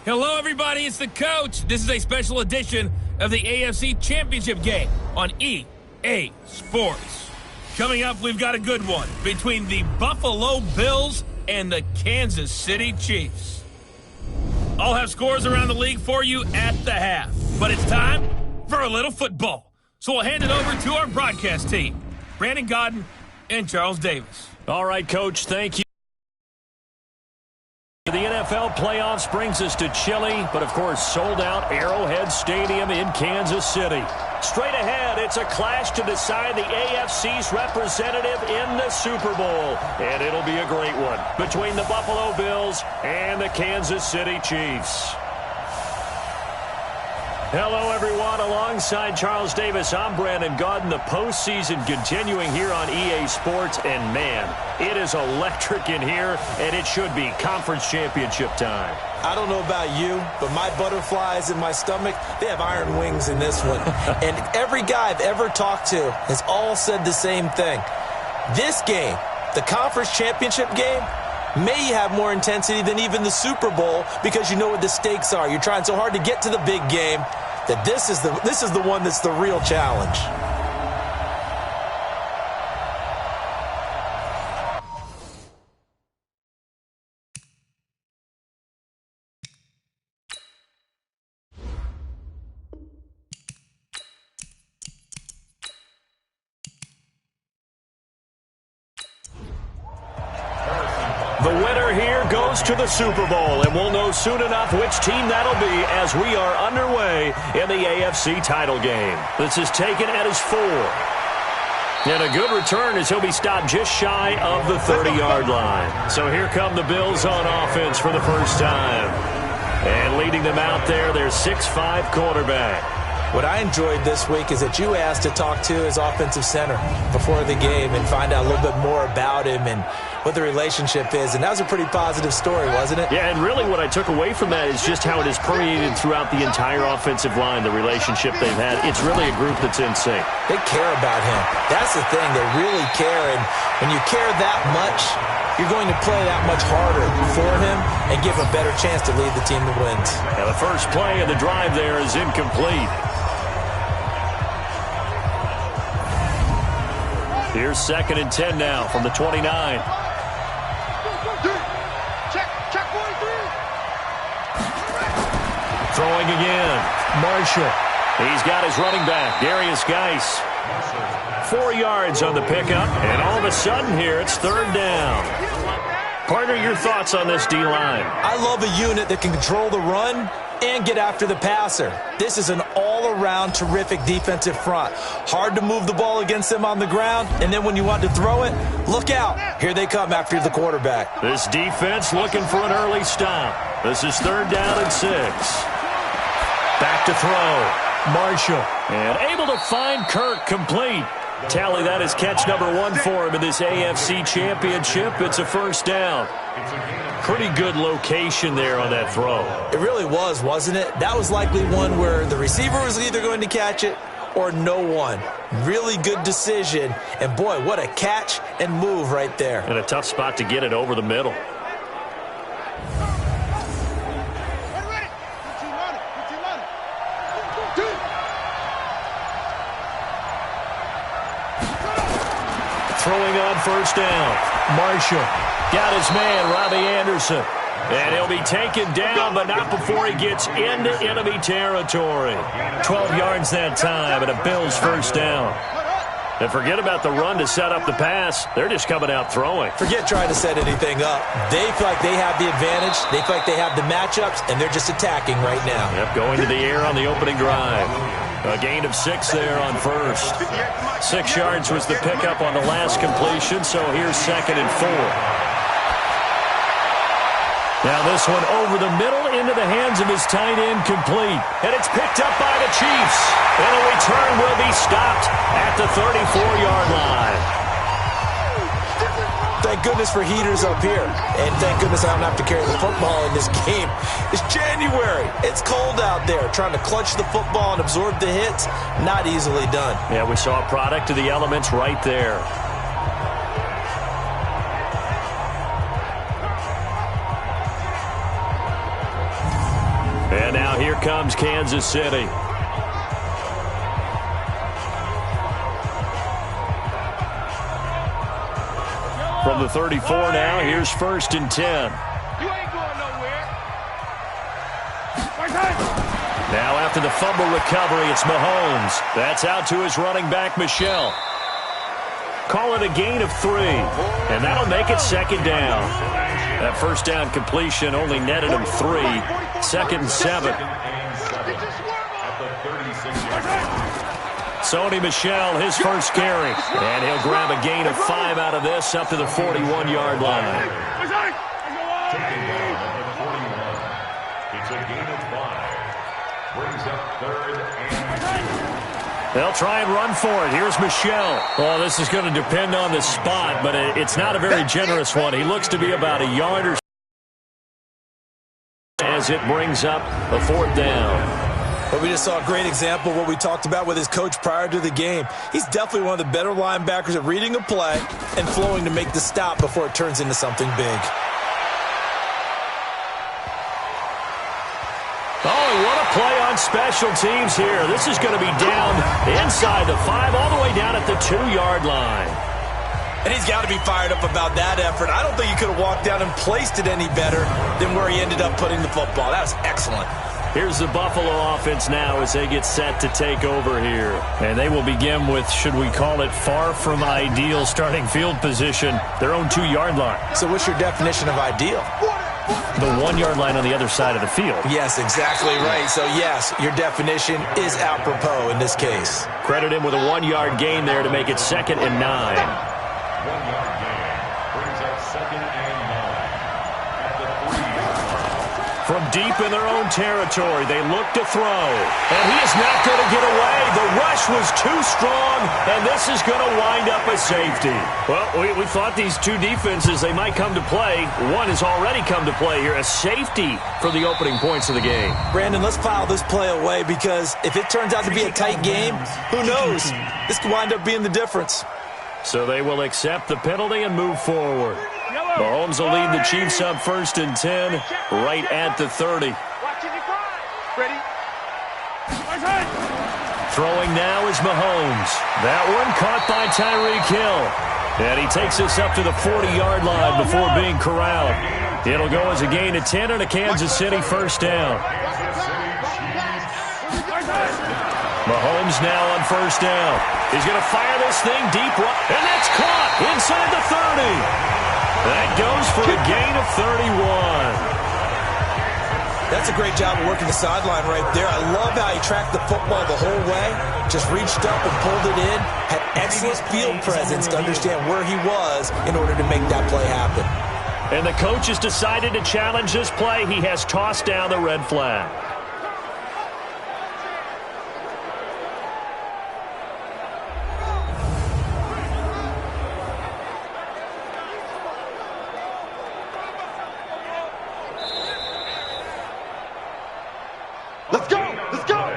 Hello, everybody. It's the coach. This is a special edition of the AFC Championship game on EA Sports. Coming up, we've got a good one between the Buffalo Bills and the Kansas City Chiefs. I'll have scores around the league for you at the half, but it's time for a little football. So we'll hand it over to our broadcast team, Brandon Godden and Charles Davis. All right, Coach, thank you. The NFL playoffs brings us to chilly, but of course sold-out Arrowhead Stadium in Kansas City. Straight ahead, it's a clash to decide the AFC's representative in the Super Bowl. And it'll be a great one between the Buffalo Bills and the Kansas City Chiefs. Hello, everyone. Alongside Charles Davis, I'm Brandon Godden. The postseason continuing here on EA Sports. And, man, it is electric in here, and it should be conference championship time. I don't know about you, but my butterflies in my stomach, they have iron wings in this one. And every guy I've ever talked to has all said the same thing. This game, the conference championship game, may have more intensity than even the Super Bowl because you know what the stakes are. You're trying so hard to get to the big game that this is the one that's the real challenge. The winner here goes to the Super Bowl, and we'll know soon enough which team that'll be as we are underway in the AFC title game. This is taken at his 4. And a good return as he'll be stopped just shy of the 30-yard line. So here come the Bills on offense for the first time. And leading them out there, their 6'5" quarterback. What I enjoyed this week is that you asked to talk to his offensive center before the game and find out a little bit more about him and what the relationship is. And that was a pretty positive story, wasn't it? Yeah, and really what I took away from that is just how it has permeated throughout the entire offensive line, the relationship they've had. It's really a group that's in sync. They care about him. That's the thing. They really care. And when you care that much, you're going to play that much harder for him and give him a better chance to lead the team that wins. Now the first play of the drive there is incomplete. Here's 2nd and 10 now from the 29. Throwing again. Marshall. He's got his running back, Darius Geis. 4 yards on the pickup, and all of a sudden here it's 3rd down. Partner, your thoughts on this D-line? I love a unit that can control the run and get after the passer. This is an all-around terrific defensive front. Hard to move the ball against them on the ground, and then when you want to throw it, look out. Here they come after the quarterback. This defense looking for an early stop. This is 3rd down and 6. Back to throw. Marshall. And able to find Kirk complete. Tally, that is catch number 1 for him in this AFC Championship. It's a 1st down. Pretty good location there on that throw. It really was, wasn't it? That was likely one where the receiver was either going to catch it or no one. Really good decision. And, boy, what a catch and move right there. And a tough spot to get it over the middle. Throwing on 1st down. Marshall got his man, Robbie Anderson. And he'll be taken down, but not before he gets into enemy territory. 12 yards that time, and a Bills 1st down. And forget about the run to set up the pass. They're just coming out throwing. Forget trying to set anything up. They feel like they have the advantage. They feel like they have the matchups, and they're just attacking right now. Yep, going to the air on the opening drive. A gain of 6 there on 1st. 6 yards was the pickup on the last completion, so here's 2nd and 4. Now this one over the middle into the hands of his tight end, complete. And it's picked up by the Chiefs. And a return will be stopped at the 34-yard line. Thank goodness for heaters up here. And thank goodness I don't have to carry the football in this game. It's January. It's cold out there. Trying to clutch the football and absorb the hits, not easily done. Yeah, we saw a product of the elements right there. comes Kansas City. From the 34 now, here's 1st and 10. You ain't going nowhere. Now after the fumble recovery, it's Mahomes. That's out to his running back, Michel. Call it a gain of 3, and that'll make it 2nd down. That 1st down completion only netted him 3. 2nd and 7. Sony Michel, his first carry. And he'll grab a gain of 5 out of this up to the 41-yard line. Taking down at the 41. It's a gain of 5. Brings up 3rd and 2. They'll try and run for it. Here's Michel. Oh, this is going to depend on the spot, but it's not a very generous one. He looks to be about a yard or so as it brings up a 4th down. But we just saw a great example of what we talked about with his coach prior to the game. He's definitely one of the better linebackers at reading a play and flowing to make the stop before it turns into something big. Oh, what a play on special teams here. This is going to be down inside the 5, all the way down at the 2-yard line. And he's got to be fired up about that effort. I don't think he could have walked down and placed it any better than where he ended up putting the football. That was excellent. Here's the Buffalo offense now as they get set to take over here. And they will begin with, should we call it, far from ideal starting field position, their own 2-yard line. So what's your definition of ideal? The 1-yard line on the other side of the field. Yes, exactly right. So, yes, your definition is apropos in this case. Credit him with a 1-yard gain there to make it 2nd and 9. 1-yard gain brings up 2nd and 9 at the 3-yard line. From deep in their own territory, they look to throw. And he is not going to get away. The rush was too strong, and this is going to wind up a safety. Well, we thought these two defenses, they might come to play. One has already come to play here, a safety for the opening points of the game. Brandon, let's file this play away because if it turns out to be a tight game, who knows? This could wind up being the difference. So they will accept the penalty and move forward. Mahomes will lead the Chiefs up 1st and 10, right at the 30. Ready? Throwing now is Mahomes. That one caught by Tyreek Hill. And he takes us up to the 40-yard line before being corralled. It'll go as a gain of 10 and a Kansas City 1st down. Mahomes now on 1st down. He's going to fire this thing deep, and that's caught inside the 30. That goes for a gain of 31. That's a great job of working the sideline right there. I love how he tracked the football the whole way, just reached up and pulled it in, had excellent field presence to understand where he was in order to make that play happen. And the coach has decided to challenge this play. He has tossed down the red flag. Let's go! Let's go!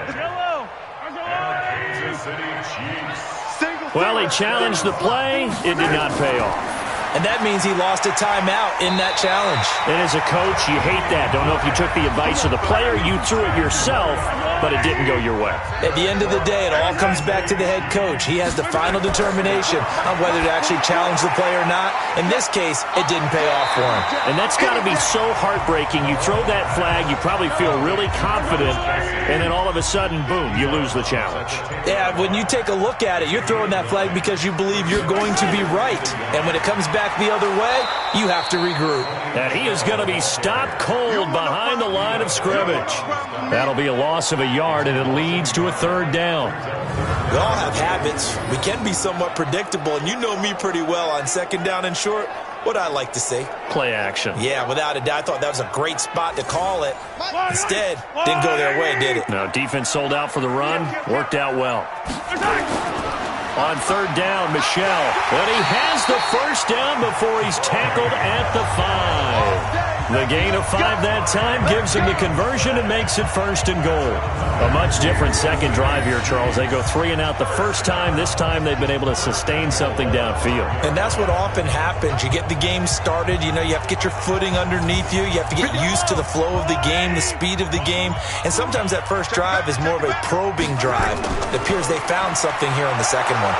Kansas City Chiefs. Well, he challenged the play. It did not pay off. And that means he lost a timeout in that challenge. And as a coach, you hate that. Don't know if you took the advice of the player. You threw it yourself, but it didn't go your way. At the end of the day, it all comes back to the head coach. He has the final determination on whether to actually challenge the play or not. In this case, it didn't pay off for him. And that's got to be so heartbreaking. You throw that flag, you probably feel really confident, and then all of a sudden, boom, you lose the challenge. Yeah, when you take a look at it, you're throwing that flag because you believe you're going to be right. And when it comes back the other way, you have to regroup. And he is going to be stopped cold behind the line of scrimmage. That'll be a loss of a yard, and it leads to a 3rd down. We all have habits. We can be somewhat predictable, and you know me pretty well on 2nd down and short. What I like to say? Play action. Yeah, without a doubt. I thought that was a great spot to call it. Instead, didn't go their way, did it? No, defense sold out for the run. Worked out well. On 3rd down, Michel. And he has the 1st first down before he's tackled at the 5. The gain of 5 that time gives him the conversion and makes it first and goal. A much different second drive here, Charles. They go 3 and out the first time. This time they've been able to sustain something downfield. And that's what often happens. You get the game started. You have to get your footing underneath you. You have to get used to the flow of the game, the speed of the game. And sometimes that first drive is more of a probing drive. It appears they found something here in the second one.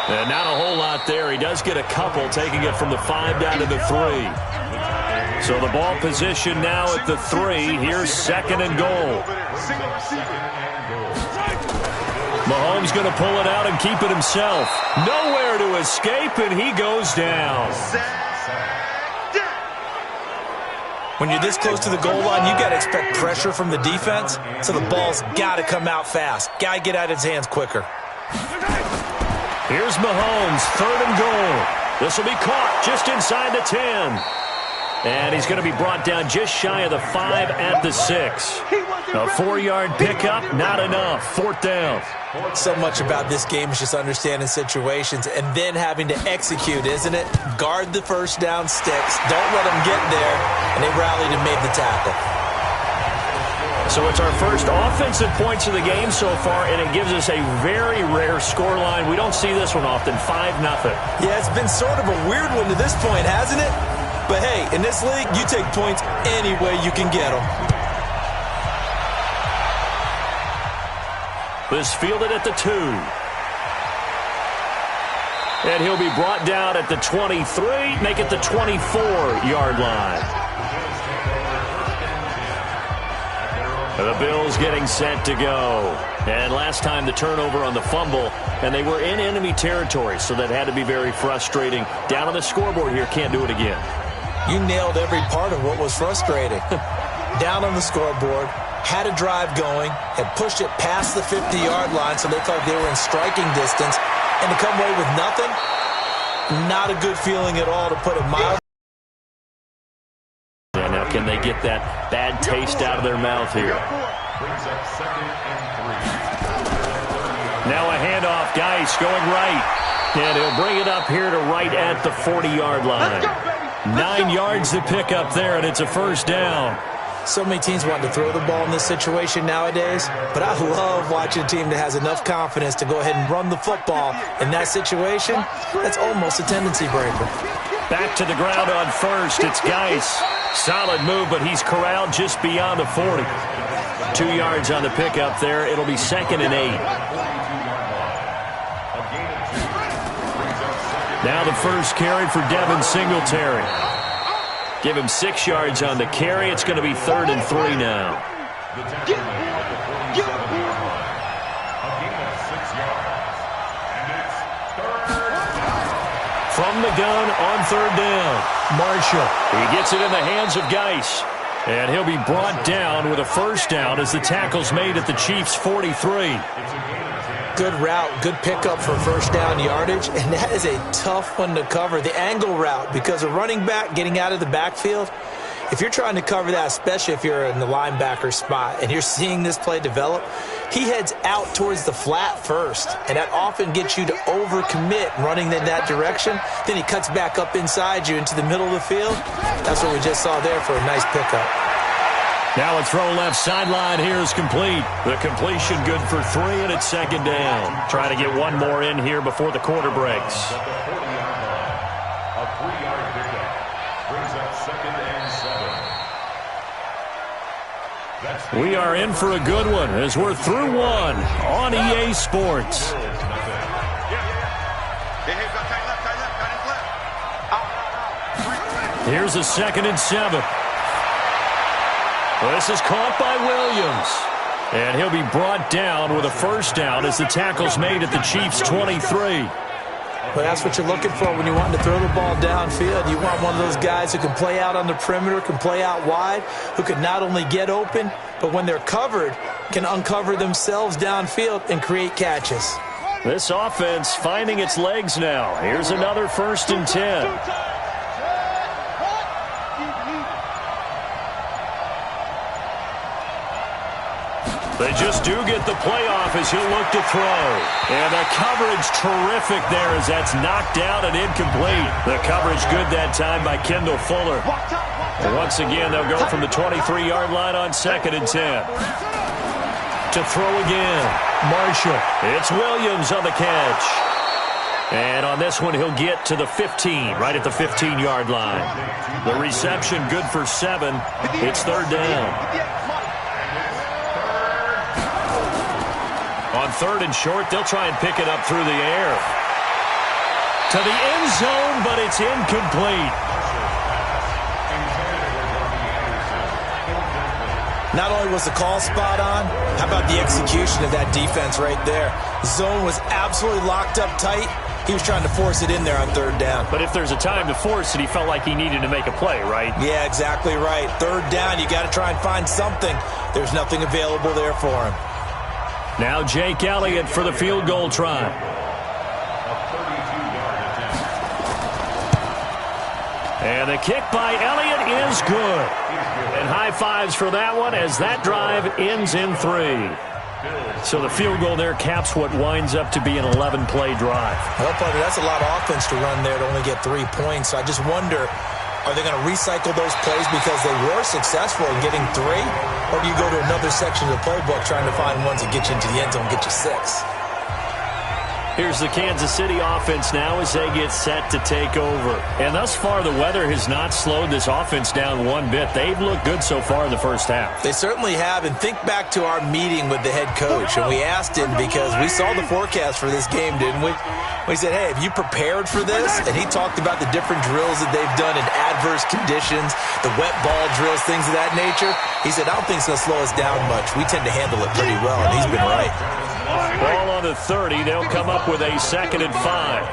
And not a whole lot there. He does get a couple, taking it from the 5 down to the 3. So the ball position now at the 3. Here's second and goal. Mahomes going to pull it out and keep it himself. Nowhere to escape, and he goes down. When you're this close to the goal line, you got to expect pressure from the defense. So the ball's got to come out fast. Got to get out of his hands quicker. Here's Mahomes, third and goal. This will be caught just inside the 10. And he's going to be brought down just shy of the 5 at the 6. A 4-yard pickup, not enough. Fourth down. So much about this game is just understanding situations and then having to execute, isn't it? Guard the first down sticks. Don't let them get there. And they rallied and made the tackle. So it's our first offensive points of the game so far, and it gives us a very rare scoreline. We don't see this one often, 5-0. Yeah, it's been sort of a weird one to this point, hasn't it? But hey, in this league, you take points any way you can get them. This fielded at the 2. And he'll be brought down at the 23, make it the 24-yard line. The Bills getting set to go. And last time the turnover on the fumble, and they were in enemy territory, so that had to be very frustrating. Down on the scoreboard here, can't do it again. You nailed every part of what was frustrating. Down on the scoreboard, had a drive going, had pushed it past the 50-yard line so they thought they were in striking distance, and to come away with nothing, not a good feeling at all, to put it mildly. Yeah, now can they get that bad taste out of their mouth here? Now a handoff, Geis going right, and he'll bring it up here to right at the 40-yard line. 9 yards to pick up there, and it's a first down. So many teams want to throw the ball in this situation nowadays, but I love watching a team that has enough confidence to go ahead and run the football. In that situation, that's almost a tendency breaker. Back to the ground on first. It's Geis. Solid move, but he's corralled just beyond the 40. 2 yards on the pickup there. It'll be second and 8. Now the first carry for Devin Singletary. Give him 6 yards on the carry. It's going to be third and 3 now. From the gun on third down, Marshall. He gets it in the hands of Geis. And he'll be brought down with a first down as the tackle's made at the Chiefs' 43. Good route, good pickup for first down yardage, and that is a tough one to cover. The angle route, because a running back getting out of the backfield, if you're trying to cover that, especially if you're in the linebacker spot and you're seeing this play develop, he heads out towards the flat first, and that often gets you to overcommit running in that direction. Then he cuts back up inside you into the middle of the field. That's what we just saw there for a nice pickup. Now a throw left sideline here is complete. The completion good for 3, and it's second down. Trying to get one more in here before the quarter breaks. At the 40-yard line, a 3-yard pickup brings up second and 7. We are in for a good one as we're through one on EA Sports. Here's a second and 7. This is caught by Williams. And he'll be brought down with a first down as the tackle's made at the Chiefs' 23. Well, that's what you're looking for when you want to throw the ball downfield. You want one of those guys who can play out on the perimeter, can play out wide, who can not only get open, but when they're covered, can uncover themselves downfield and create catches. This offense finding its legs now. Here's another first and 10. They just do get the playoff as he'll look to throw. And the coverage terrific there as that's knocked down and incomplete. The coverage good that time by Kendall Fuller. And once again, they'll go from the 23-yard line on 2nd and 10. To throw again, Marshall. It's Williams on the catch. And on this one, he'll get to the 15, right at the 15-yard line. The reception good for 7. It's 3rd down. On 3rd and short, they'll try and pick it up through the air. To the end zone, but it's incomplete. Not only was the call spot on, how about the execution of that defense right there? Zone was absolutely locked up tight. He was trying to force it in there on 3rd down. But if there's a time to force it, he felt like he needed to make a play, right? Yeah, exactly right. 3rd down, you got to try and find something. There's nothing available there for him. Now Jake Elliott for the field goal try. And the kick by Elliott is good. And high fives for that one as that drive ends in 3. So the field goal there caps what winds up to be an 11-play drive. Well, partner, that's a lot of offense to run there to only get 3 points. So I just wonder, are they going to recycle those plays because they were successful in getting 3? Or do you go to another section of the playbook trying to find ones that get you into the end zone and get you 6? Here's the Kansas City offense now as they get set to take over. And thus far, the weather has not slowed this offense down one bit. They've looked good so far in the first half. They certainly have. And think back to our meeting with the head coach. And we asked him because we saw the forecast for this game, didn't we? We said, hey, have you prepared for this? And he talked about the different drills that they've done in adverse conditions, the wet ball drills, things of that nature. He said, I don't think it's going to slow us down much. We tend to handle it pretty well, and he's been right. Ball on the 30. They'll come up with a 2nd and 5.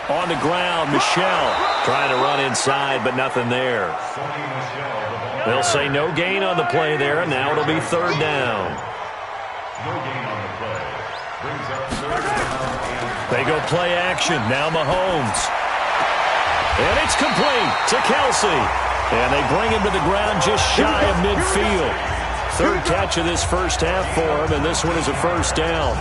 On the ground, Michelle trying to run inside, but nothing there. They'll say no gain on the play there, and now it'll be 3rd down. They go play action. Now Mahomes. And it's complete to Kelsey. And they bring him to the ground just shy of midfield. 3rd catch of this first half for him, and this one is a 1st down.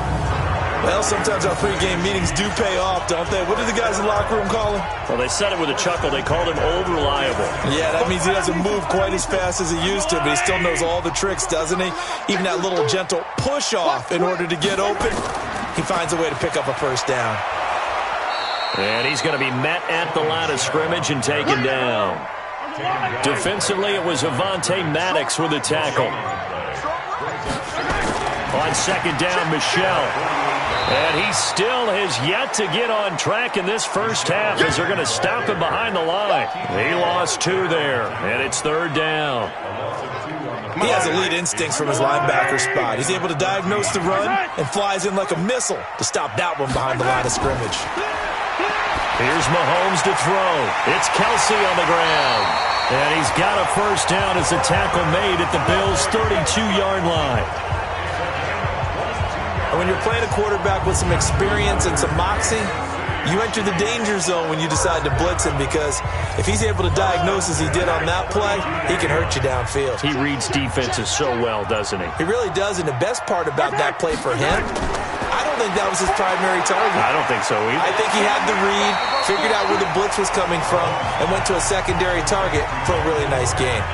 Well, sometimes our pregame meetings do pay off, don't they? What did the guys in the locker room call him? Well, they said it with a chuckle. They called him old reliable. Yeah, that means he doesn't move quite as fast as he used to, but he still knows all the tricks, doesn't he? Even that little gentle push-off in order to get open, he finds a way to pick up a 1st down. And he's going to be met at the line of scrimmage and taken down. Defensively, it was Avonte Maddox with a tackle. On 2nd down, Michelle. And he still has yet to get on track in this first half as they're going to stop him behind the line. He lost 2 there, and it's 3rd down. He has elite instincts from his linebacker spot. He's able to diagnose the run and flies in like a missile to stop that one behind the line of scrimmage. Here's Mahomes to throw. It's Kelsey on the ground. And he's got a 1st down as the tackle made at the Bills' 32-yard line. And when you're playing a quarterback with some experience and some moxie, you enter the danger zone when you decide to blitz him, because if he's able to diagnose as he did on that play, he can hurt you downfield. He reads defenses so well, doesn't he? He really does, and the best part about that play for him, I don't think that was his primary target. I don't think so either. I think he had the read, figured out where the blitz was coming from, and went to a secondary target for a really nice game.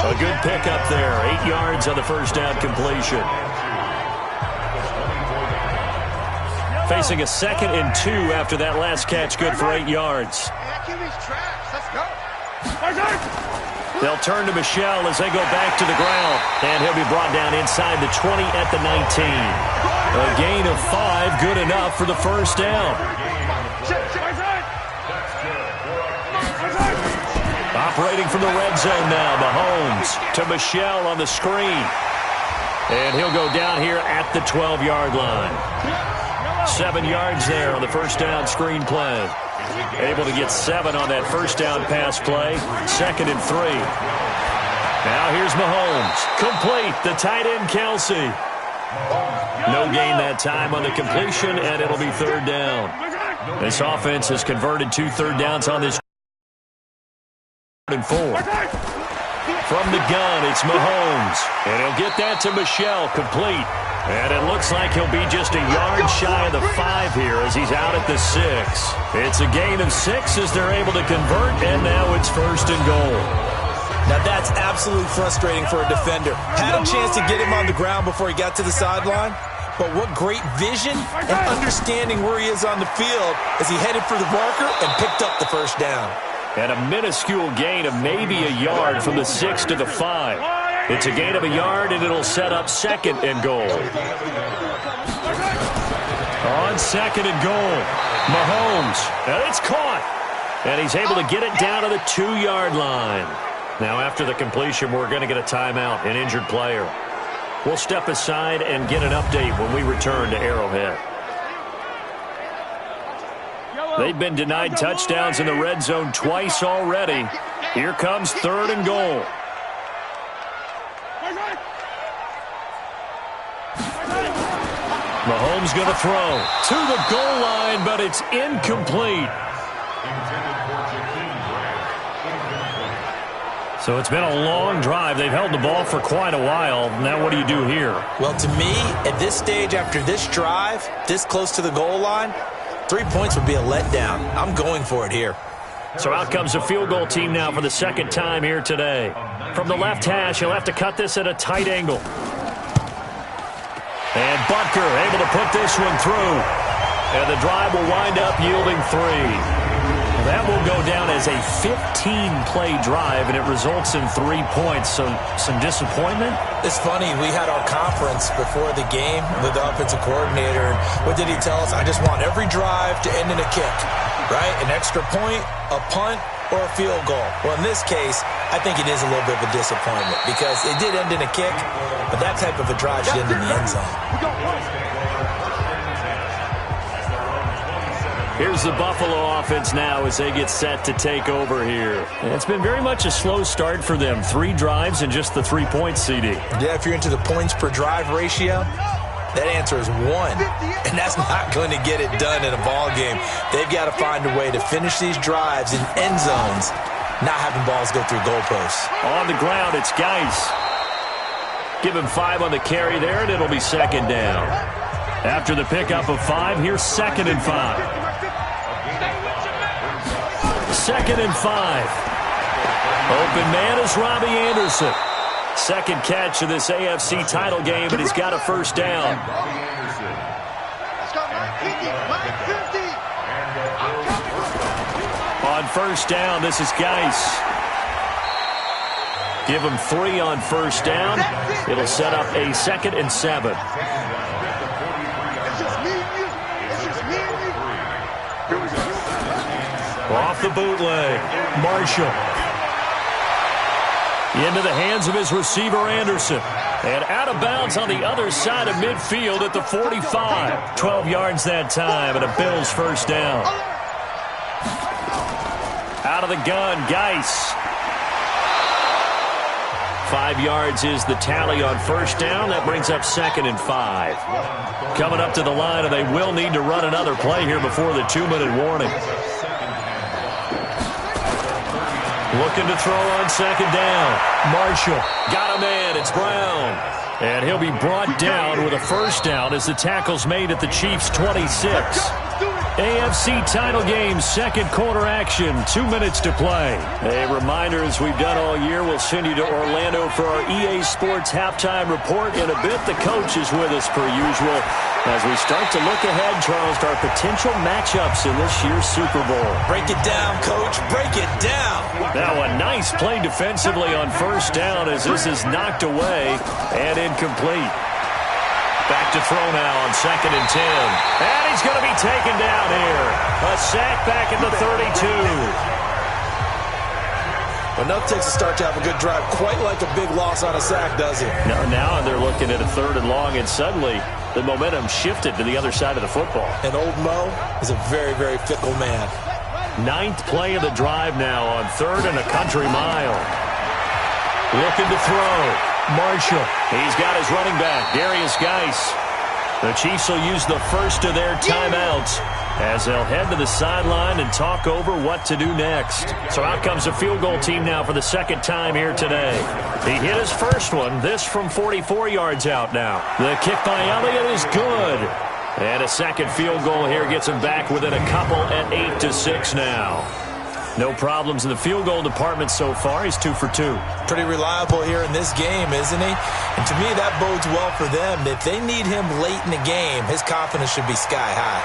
A good pickup there. 8 yards on the 1st down completion. Facing a 2nd and 2 after that last catch, good for 8 yards. They'll turn to Michelle as they go back to the ground. And he'll be brought down inside the 20 at the 19. A gain of 5, good enough for the 1st down. Operating from the red zone now, Mahomes to Michelle on the screen. And he'll go down here at the 12-yard line. 7 yards there on the 1st down screen play. Able to get 7 on that 1st down pass play. 2nd and 3. Now here's Mahomes. Complete. The tight end, Kelsey. No gain that time on the completion, and it'll be 3rd down. This offense has converted 2 third downs on this. And 4. From the gun, it's Mahomes. And he'll get that to Michel, complete. And it looks like he'll be just a yard shy of the 5 here as he's out at the 6. It's a gain of 6 as they're able to convert, and now it's 1st and goal. Now that's absolutely frustrating for a defender. Had a chance to get him on the ground before he got to the sideline, but what great vision and understanding where he is on the field as he headed for the marker and picked up the 1st down. And a minuscule gain of maybe a yard from the 6 to the 5. It's a gain of a yard, and it'll set up 2nd and goal. On 2nd and goal, Mahomes. And it's caught. And he's able to get it down to the 2-yard line. Now, after the completion, we're going to get a timeout, an injured player. We'll step aside and get an update when we return to Arrowhead. They've been denied touchdowns in the red zone twice already. Here comes 3rd and goal. Mahomes going to throw to the goal line, but it's incomplete. So it's been a long drive. They've held the ball for quite a while. Now what do you do here? Well, to me, at this stage, after this drive, this close to the goal line, 3 points would be a letdown. I'm going for it here. So out comes a field goal team now for the 2nd time here today. From the left hash, he'll have to cut this at a tight angle. And Butker able to put this one through. And the drive will wind up yielding 3. That will go down as a 15-play drive, and it results in 3 points. So some disappointment? It's funny. We had our conference before the game with the offensive coordinator. What did he tell us? I just want every drive to end in a kick, right? An extra point, a punt, or a field goal. Well, in this case, I think it is a little bit of a disappointment because it did end in a kick, but that type of a drive should end in the end zone. Here's the Buffalo offense now as they get set to take over here. And it's been very much a slow start for them. 3 drives and just the 3 points, CD. Yeah, if you're into the points per drive ratio, that answer is 1. And that's not going to get it done in a ball game. They've got to find a way to finish these drives in end zones, not having balls go through goalposts. On the ground, it's Geis. Give him 5 on the carry there, and it'll be 2nd down. After the pickup of 5, here's 2nd and 5. 2nd and 5. Open man is Robbie Anderson. 2nd catch of this AFC title game, and he's got a 1st down. On 1st down, this is Geis. Give him 3 on 1st down. It'll set up a 2nd and 7. Off the bootleg, Marshall. Into the hands of his receiver, Anderson. And out of bounds on the other side of midfield at the 45. 12 yards that time, and a Bills 1st down. Out of the gun, Geis. 5 yards is the tally on 1st down. That brings up 2nd and 5. Coming up to the line, and they will need to run another play here before the 2-minute warning. Looking to throw on 2nd down. Marshall got a man. It's Brown. And he'll be brought down with a 1st down as the tackle's made at the Chiefs' 26. AFC title game, 2nd quarter action, 2 minutes to play. A reminder, as we've done all year, we'll send you to Orlando for our EA Sports halftime report. In a bit, the coach is with us per usual as we start to look ahead, Charles, to our potential matchups in this year's Super Bowl. Break it down, Coach. Break it down. Now a nice play defensively on 1st down as this is knocked away and incomplete. Back to throw now on 2nd and 10. And he's going to be taken down here. A sack back at the 32. Well, nothing takes a start to have a good drive quite like a big loss on a sack, does it? No, now they're looking at a 3rd and long, and suddenly the momentum shifted to the other side of the football. And old Mo is a very, very fickle man. 9th play of the drive now on 3rd and a country mile. Looking to throw. Marshall. He's got his running back, Darius Geis. The Chiefs will use the first of their timeouts as they'll head to the sideline and talk over what to do next. So out comes a field goal team now for the second time here today. He hit his first one, this from 44 yards out now. The kick by Elliott is good. And a second field goal here gets him back within a couple at 8-6 now. No problems in the field goal department so far. He's 2 for 2. Pretty reliable here in this game, isn't he? And to me, that bodes well for them. If they need him late in the game, his confidence should be sky high.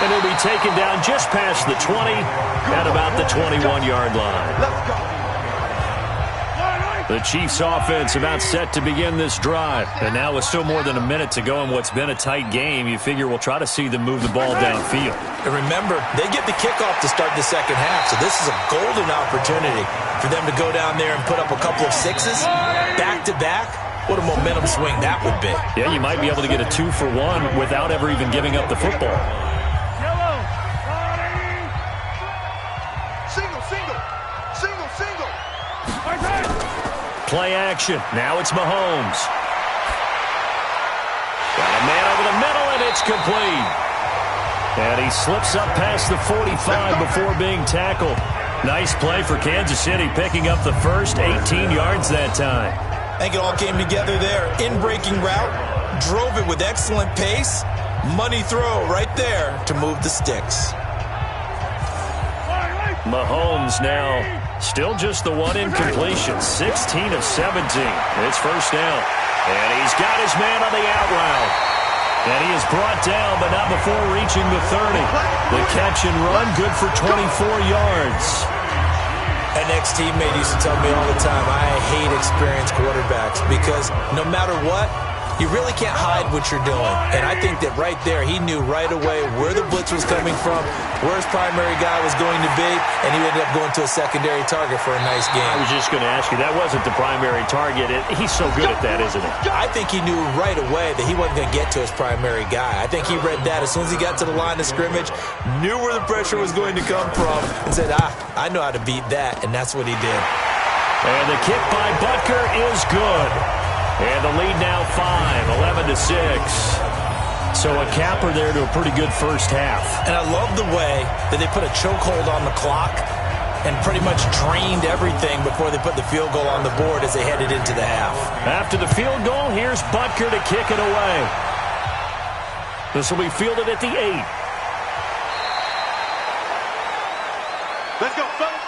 And he'll be taken down just past the 20 at about the 21-yard line. Let's go. The Chiefs offense about set to begin this drive. And now with still more than a minute to go in what's been a tight game, you figure we'll try to see them move the ball downfield. And remember, they get the kickoff to start the second half, so this is a golden opportunity for them to go down there and put up a couple of sixes back-to-back. What a momentum swing that would be. Yeah, you might be able to get a 2 for 1 without ever even giving up the football. Play action. Now it's Mahomes. Got a man over the middle, and it's complete. And he slips up past the 45 before being tackled. Nice play for Kansas City, picking up the first 18 yards that time. I think it all came together there. In-breaking route, drove it with excellent pace. Money throw right there to move the sticks. Mahomes now still just the one incompletion. 16 of 17. It's first down. And he's got his man on the out route. And he is brought down, but not before reaching the 30. The catch and run, good for 24 yards. An ex-teammate used to tell me all the time, I hate experienced quarterbacks because no matter what, you really can't hide what you're doing. And I think that right there, he knew right away where the blitz was coming from, where his primary guy was going to be, and he ended up going to a secondary target for a nice game. I was just going to ask you, that wasn't the primary target. He's so good at that, isn't he? I think he knew right away that he wasn't going to get to his primary guy. I think he read that as soon as he got to the line of scrimmage, knew where the pressure was going to come from, and said, I know how to beat that, and that's what he did. And the kick by Butker is good. And the lead now 5, 11-6. So a capper there to a pretty good first half. And I love the way that they put a chokehold on the clock and pretty much drained everything before they put the field goal on the board as they headed into the half. After the field goal, here's Butker to kick it away. This will be fielded at the 8. Let's go, fellas.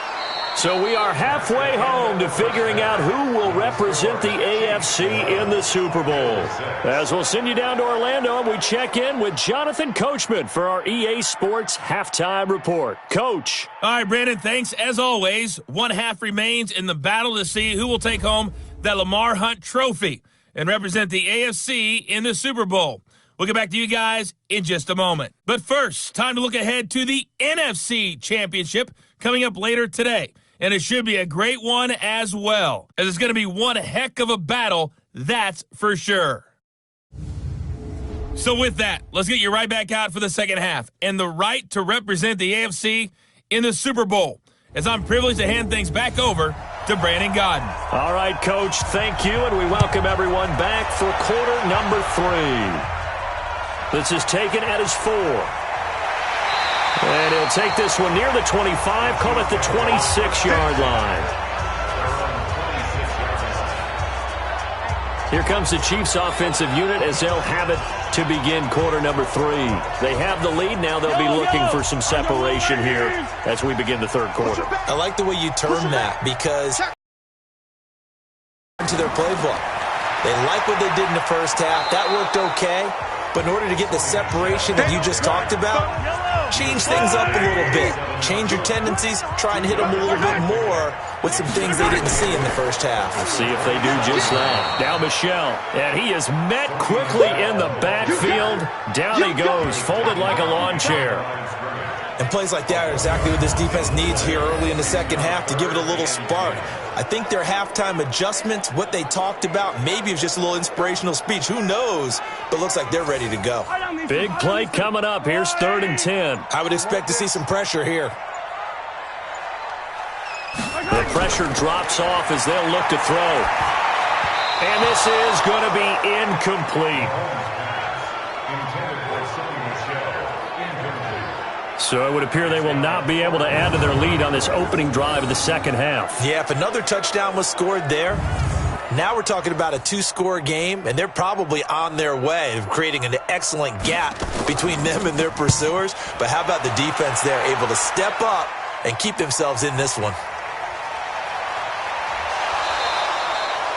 So we are halfway home to figuring out who will represent the AFC in the Super Bowl. As we'll send you down to Orlando, and we check in with Jonathan Coachman for our EA Sports Halftime Report. Coach. All right, Brandon, thanks. As always, one half remains in the battle to see who will take home that Lamar Hunt trophy and represent the AFC in the Super Bowl. We'll get back to you guys in just a moment. But first, time to look ahead to the NFC Championship coming up later today. And it should be a great one as well, as it's going to be one heck of a battle, that's for sure. So with that, let's get you right back out for the second half and the right to represent the AFC in the Super Bowl, as I'm privileged to hand things back over to Brandon Godden. All right, Coach, thank you, and we welcome everyone back for quarter number 3. This is taken at his 4. And he'll take this one near the 25, call it the 26-yard line. Here comes the Chiefs offensive unit as they'll have it to begin quarter number 3. They have the lead. Now they'll be looking for some separation here as we begin the third quarter. I like the way you term that because to their playbook. They like what they did in the first half. That worked okay. But in order to get the separation that you just talked about, change things up a little bit. Change your tendencies. Try and hit them a little bit more with some things they didn't see in the first half. Let's see if they do just that. Now Michel. And he is met quickly in the backfield. Down he goes, folded like a lawn chair. And plays like that are exactly what this defense needs here early in the second half to give it a little spark. I think their halftime adjustments, what they talked about, maybe it was just a little inspirational speech. Who knows? But looks like they're ready to go. Big play coming up. Here's 3rd and 10. I would expect to see some pressure here. The pressure drops off as they'll look to throw. And this is going to be incomplete. So it would appear they will not be able to add to their lead on this opening drive of the second half. Yeah, if another touchdown was scored there, now we're talking about a two-score game, and they're probably on their way of creating an excellent gap between them and their pursuers. But how about the defense there, able to step up and keep themselves in this one?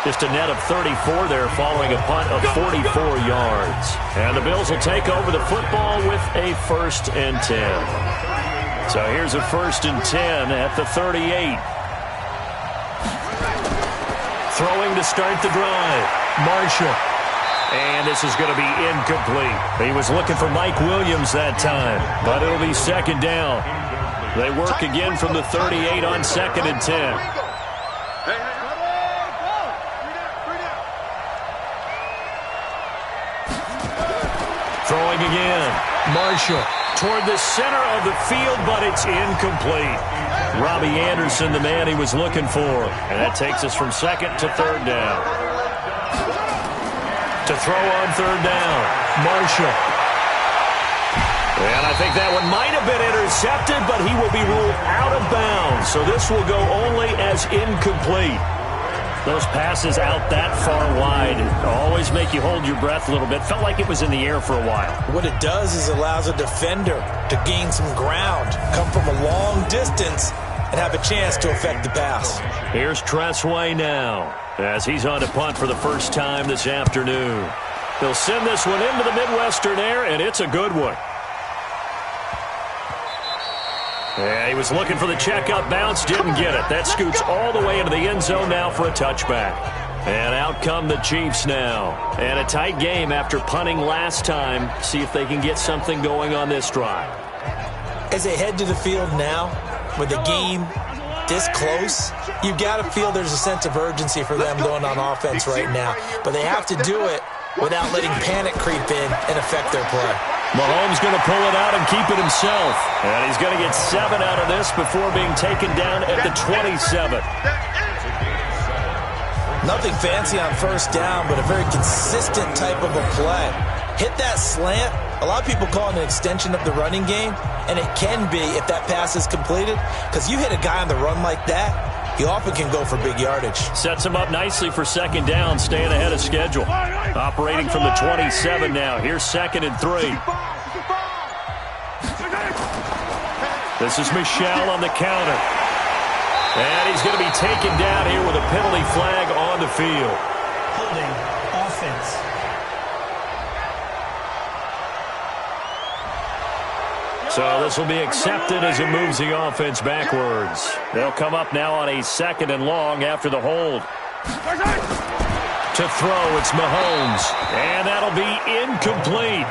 Just a net of 34 there following a punt of 44 yards. And the Bills will take over the football with a 1st and 10. So here's a 1st and 10 at the 38. Throwing to start the drive. Marshall. And this is going to be incomplete. He was looking for Mike Williams that time, but it'll be 2nd down. They work again from the 38 on 2nd and 10. Throwing again. Marshall toward the center of the field, but it's incomplete. Robbie Anderson, the man he was looking for. And that takes us from 2nd to 3rd down. To throw on 3rd down. Marshall. And I think that one might have been intercepted, but he will be ruled out of bounds. So this will go only as incomplete. Those passes out that far wide always make you hold your breath a little bit. Felt like it was in the air for a while. What it does is allows a defender to gain some ground, come from a long distance, and have a chance to affect the pass. Here's Tressway now as he's on to punt for the first time this afternoon. They'll send this one into the Midwestern air, and it's a good one. Yeah, he was looking for the check-up bounce, didn't get it. That scoots all the way into the end zone now for a touchback. And out come the Chiefs now. And a tight game after punting last time. See if they can get something going on this drive. As they head to the field now, with the game this close, you've got to feel there's a sense of urgency for them going on offense right now. But they have to do it without letting panic creep in and affect their play. Mahomes going to pull it out and keep it himself. And he's going to get 7 out of this before being taken down at the 27. Nothing fancy on 1st down, but a very consistent type of a play. Hit that slant. A lot of people call it an extension of the running game, and it can be if that pass is completed, because you hit a guy on the run like that, he often can go for big yardage. Sets him up nicely for 2nd down, staying ahead of schedule. Operating from the 27 now. Here's 2nd and 3. This is Michel on the counter. And he's going to be taken down here with a penalty flag on the field. Holding offense. So this will be accepted as it moves the offense backwards. They'll come up now on a 2nd and long after the hold. To throw, it's Mahomes. And that'll be incomplete.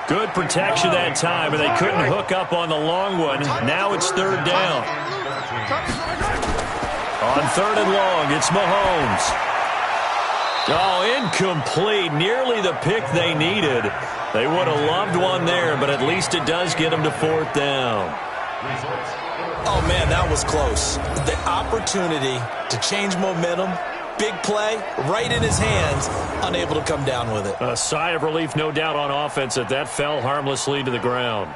Good protection that time, and they couldn't hook up on the long one. Now it's 3rd down. On 3rd and long, it's Mahomes. Oh, incomplete. Nearly the pick they needed. They would have loved one there, but at least it does get them to 4th down. Oh, man, that was close. The opportunity to change momentum, big play, right in his hands, unable to come down with it. A sigh of relief, no doubt, on offense that fell harmlessly to the ground.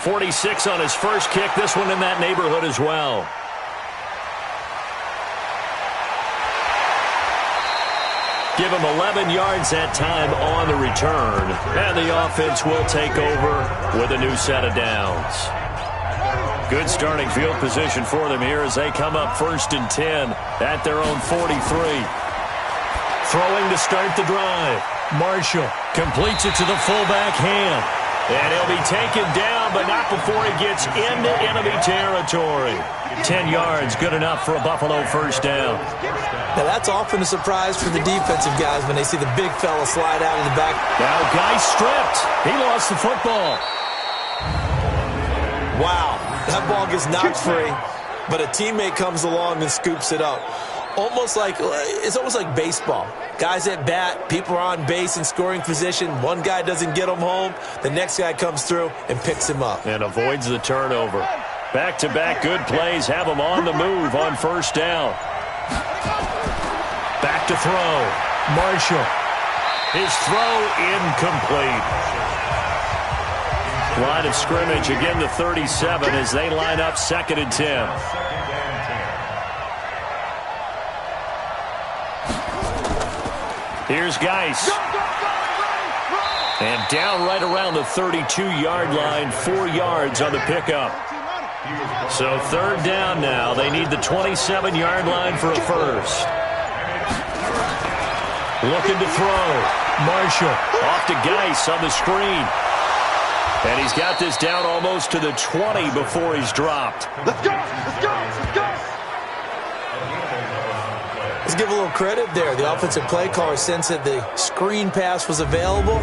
46 on his first kick. This one in that neighborhood as well. Give him 11 yards that time on the return. And the offense will take over with a new set of downs. Good starting field position for them here as they come up 1st and 10 at their own 43. Throwing to start the drive. Marshall completes it to the fullback hand. And he'll be taken down, but not before he gets into enemy territory. 10 yards, good enough for a Buffalo 1st down. Now, that's often a surprise for the defensive guys when they see the big fella slide out of the back. Now, guy stripped. He lost the football. Wow, that ball gets knocked free, but a teammate comes along and scoops it up. It's almost like baseball. Guys at bat, people are on base in scoring position. One guy doesn't get him home. The next guy comes through and picks him up. And avoids the turnover. Back-to-back good plays have him on the move on 1st down. Back to throw. Marshall. His throw incomplete. Line of scrimmage, again the 37 as they line up 2nd and 10. Here's Geis. And down right around the 32-yard line, 4 yards on the pickup. So 3rd down now. They need the 27-yard line for a first. Looking to throw. Marshall off to Geis on the screen. And he's got this down almost to the 20 before he's dropped. Let's go! Let's go! Let's go! Let's give a little credit there. The offensive play caller sensed that the screen pass was available.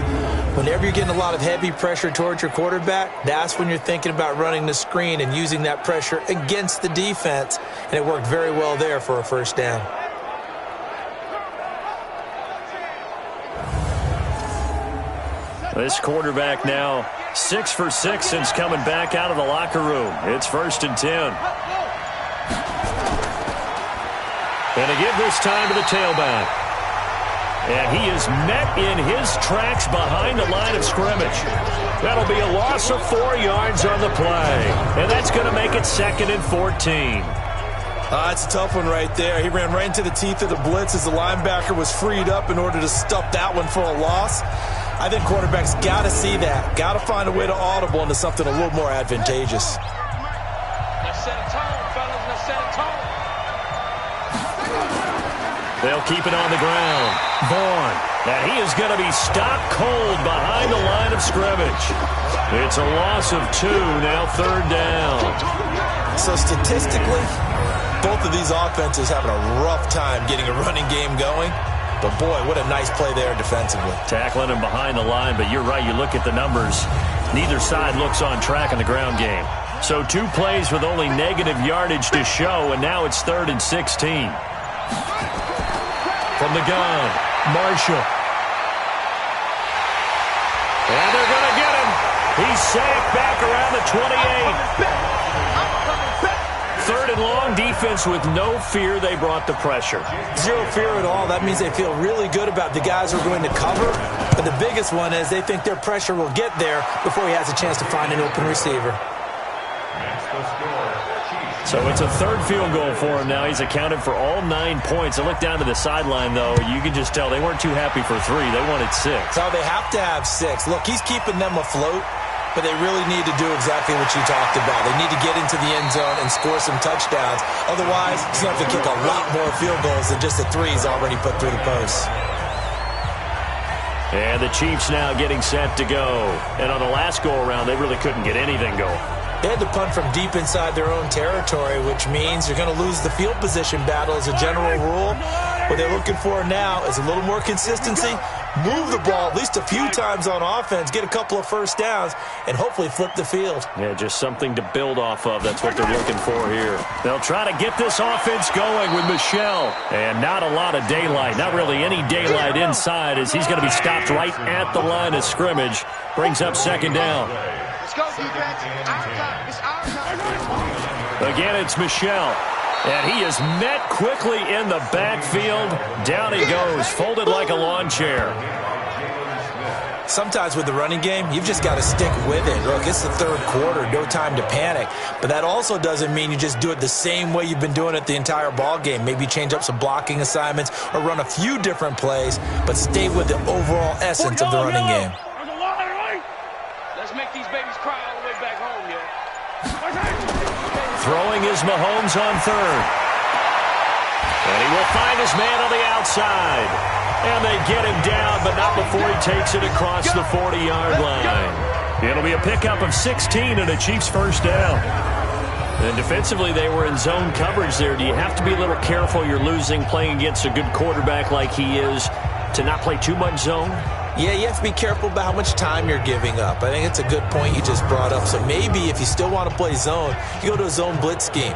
Whenever you're getting a lot of heavy pressure towards your quarterback, that's when you're thinking about running the screen and using that pressure against the defense. And it worked very well there for a first down. This quarterback now 6 for 6 since coming back out of the locker room. It's 1st and 10. And to give this time to the tailback. And he is met in his tracks behind the line of scrimmage. That'll be a loss of 4 yards on the play. And that's going to make it 2nd and 14. It's a tough one right there. He ran right into the teeth of the blitz as the linebacker was freed up in order to stuff that one for a loss. I think quarterbacks got to see that. Got to find a way to audible into something a little more advantageous. Let's set a tone, fellas. Let's set a tone. They'll keep it on the ground. Vaughn. And he is going to be stopped cold behind the line of scrimmage. It's a loss of 2, now 3rd down. So statistically, both of these offenses having a rough time getting a running game going. But, boy, what a nice play there defensively. Tackling him behind the line, but you're right. You look at the numbers. Neither side looks on track in the ground game. So 2 plays with only negative yardage to show, and now it's 3rd and 16. From the gun, Marshall. And they're going to get him. He's sacked back around the 28. 3rd and long, defense with no fear. They brought the pressure. Zero fear at all. That means they feel really good about the guys who are going to cover. But the biggest one is they think their pressure will get there before he has a chance to find an open receiver. So it's a 3rd field goal for him now. He's accounted for all 9 points. I look down to the sideline, though. You can just tell they weren't too happy for 3. They wanted 6. So they have to have 6. Look, he's keeping them afloat, but they really need to do exactly what you talked about. They need to get into the end zone and score some touchdowns. Otherwise, he's going to have to kick a lot more field goals than just the 3s already put through the posts. And the Chiefs now getting set to go. And on the last go-around, they really couldn't get anything going. They had to punt from deep inside their own territory, which means you're going to lose the field position battle as a general rule. What they're looking for now is a little more consistency, move the ball at least a few times on offense, get a couple of first downs, and hopefully flip the field. Yeah, just something to build off of. That's what they're looking for here. They'll try to get this offense going with Michel. And not a lot of daylight, not really any daylight inside as he's going to be stopped right at the line of scrimmage. Brings up 2nd down. Let's go, defense. Our time. It's our time. Again, it's Michel. And he is met quickly in the backfield. Down he goes, folded like a lawn chair. Sometimes with the running game, you've just got to stick with it. Look, it's the 3rd quarter, no time to panic. But that also doesn't mean you just do it the same way you've been doing it the entire ball game. Maybe change up some blocking assignments or run a few different plays, but stay with the overall essence of the running game. Let's make these babies cry all the way back home, yeah. Throwing is Mahomes on 3rd. And he will find his man on the outside. And they get him down, but not before he takes it across the 40-yard line. It'll be a pickup of 16 and a Chiefs first down. And defensively, they were in zone coverage there. Do you have to be a little careful? You're losing playing against a good quarterback like he is to not play too much zone? Yeah, you have to be careful about how much time you're giving up. I think it's a good point you just brought up. So maybe if you still want to play zone, you go to a zone blitz scheme.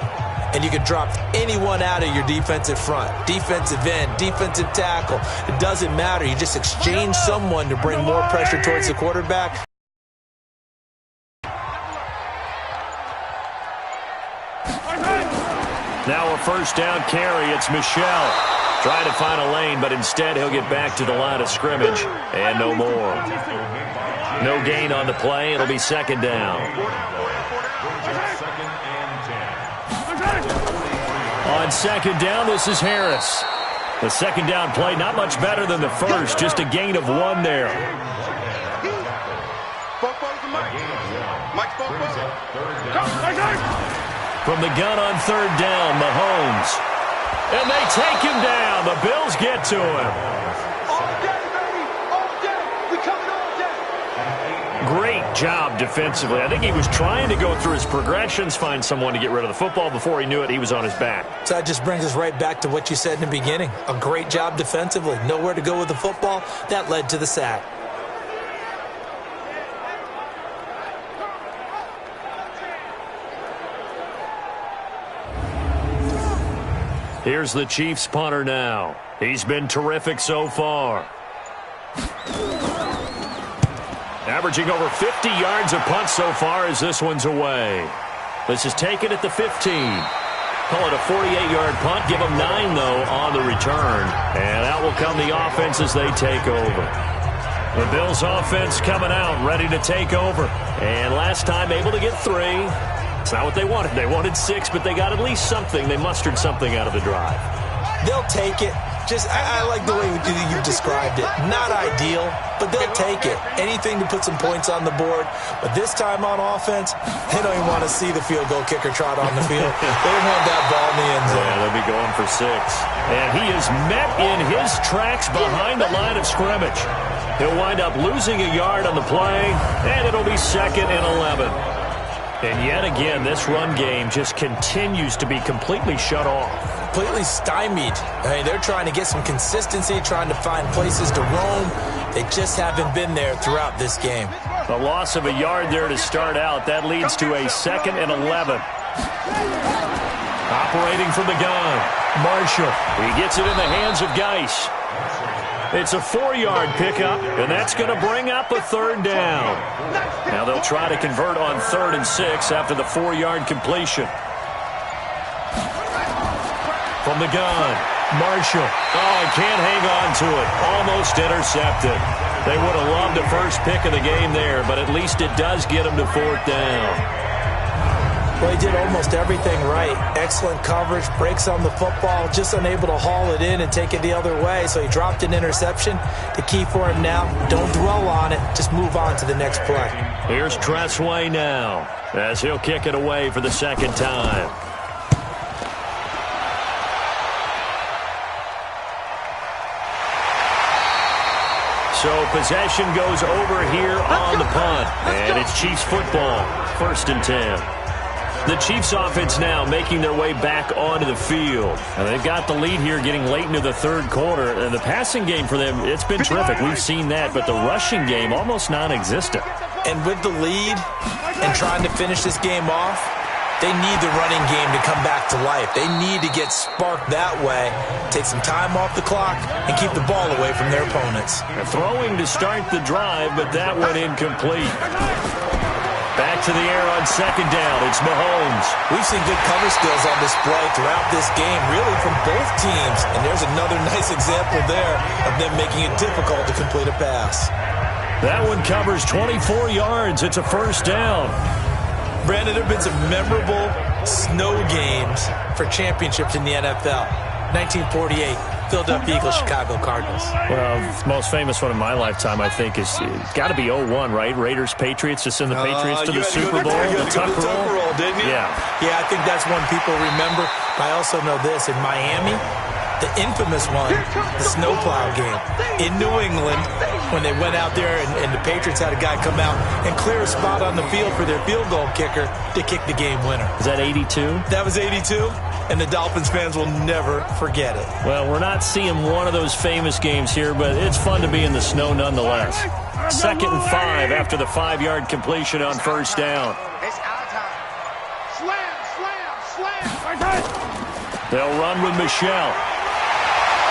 And you can drop anyone out of your defensive front, defensive end, defensive tackle. It doesn't matter. You just exchange someone to bring more pressure towards the quarterback. Now a first down carry. It's Michel. Trying to find a lane, but instead he'll get back to the line of scrimmage. And no more. No gain on the play. It'll be second down. On second down, this is Harris. The second down play, not much better than the first, just a gain of 1 there. From the gun on third down, Mahomes. And they take him down. The Bills get to him. Great job defensively. I think he was trying to go through his progressions, find someone to get rid of the football. Before he knew it, he was on his back. So that just brings us right back to what you said in the beginning. A great job defensively. Nowhere to go with the football. That led to the sack. Here's the Chiefs punter now. He's been terrific so far. Averaging over 50 yards a punt so far as this one's away. This is taken at the 15. Call it a 48-yard punt. Give them 9, though, on the return. And out will come the offense as they take over. The Bills offense coming out, ready to take over. And last time able to get 3. It's not what they wanted. They wanted 6, but they got at least something. They mustered something out of the drive. They'll take it. I like the way you described it. Not ideal, but they'll take it. Anything to put some points on the board. But this time on offense, they don't even want to see the field goal kicker trot on the field. They want that ball in the end zone. Yeah, they'll be going for 6. And he is met in his tracks behind the line of scrimmage. He'll wind up losing a yard on the play, and it'll be 2nd and 11. And yet again, this run game just continues to be completely shut off. Completely stymied. I mean, they're trying to get some consistency, trying to find places to roam. They just haven't been there throughout this game. The loss of a yard there to start out. That leads to a 2nd and 11. Operating from the gun, Marshall. He gets it in the hands of Geis. It's a 4-yard pickup, and that's going to bring up a 3rd down. Now they'll try to convert on 3rd and 6 after the 4-yard completion. From the gun, Marshall. Oh, he can't hang on to it. Almost intercepted. They would have loved the first pick of the game there, but at least it does get him to 4th down. Well, he did almost everything right. Excellent coverage, breaks on the football, just unable to haul it in and take it the other way. So he dropped an interception. The key for him now, don't dwell on it. Just move on to the next play. Here's Tressway now as he'll kick it away for the 2nd time. So possession goes over here on the punt. And it's Chiefs football, 1st and 10. The Chiefs offense now making their way back onto the field. And they've got the lead here getting late into the 3rd quarter. And the passing game for them, it's been terrific. We've seen that, but the rushing game almost non-existent. And with the lead and trying to finish this game off, they need the running game to come back to life. They need to get sparked that way, take some time off the clock, and keep the ball away from their opponents. They're throwing to start the drive, but that went incomplete. Back to the air on 2nd down. It's Mahomes. We've seen good cover skills on display throughout this game, really from both teams. And there's another nice example there of them making it difficult to complete a pass. That one covers 24 yards. It's a 1st down. Brandon, there have been some memorable snow games for championships in the NFL. 1948, Philadelphia Eagles, Chicago Cardinals. Well, the most famous one in my lifetime, I think, is got to be 0-1, right? Raiders, Patriots, to send the Patriots to the Super Bowl. The Tuck roll, didn't you? Yeah. Yeah, I think that's one people remember. I also know this. In Miami, the infamous one, the snowplow game. In New England, when they went out there and the Patriots had a guy come out and clear a spot on the field for their field goal kicker to kick the game winner. Is that 82? That was 82. And the Dolphins fans will never forget it. Well, we're not seeing one of those famous games here, but it's fun to be in the snow nonetheless. 2nd and 5 after the 5-yard completion on 1st down. It's our time. Slam. They'll run with Michelle.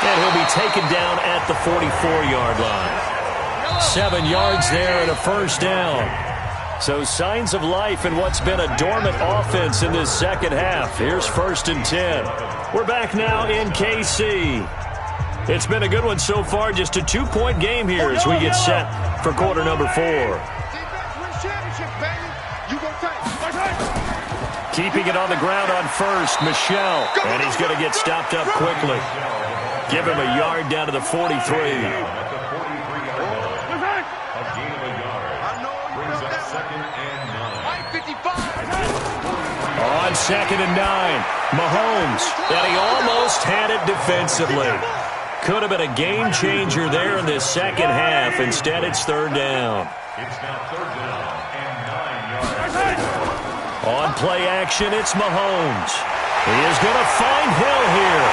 And he'll be taken down at the 44-yard line. 7 yards there and a 1st down. So signs of life in what's been a dormant offense in this 2nd half. Here's 1st and 10. We're back now in KC. It's been a good one so far. Just a 2-point game here as we get set for quarter number 4. Defense wins championships, baby. You go take. Keeping it on the ground on first, Michelle. And he's going to get stopped up quickly. Give him a yard down to the 43. A gain of a yard. Brings up 2nd and 9. 55. On 2nd and 9, Mahomes. And he almost had it defensively. Could have been a game changer there in this second half. Instead, it's 3rd down. It's now 3rd down and 9 yards. On play action, it's Mahomes. He is going to find Hill here.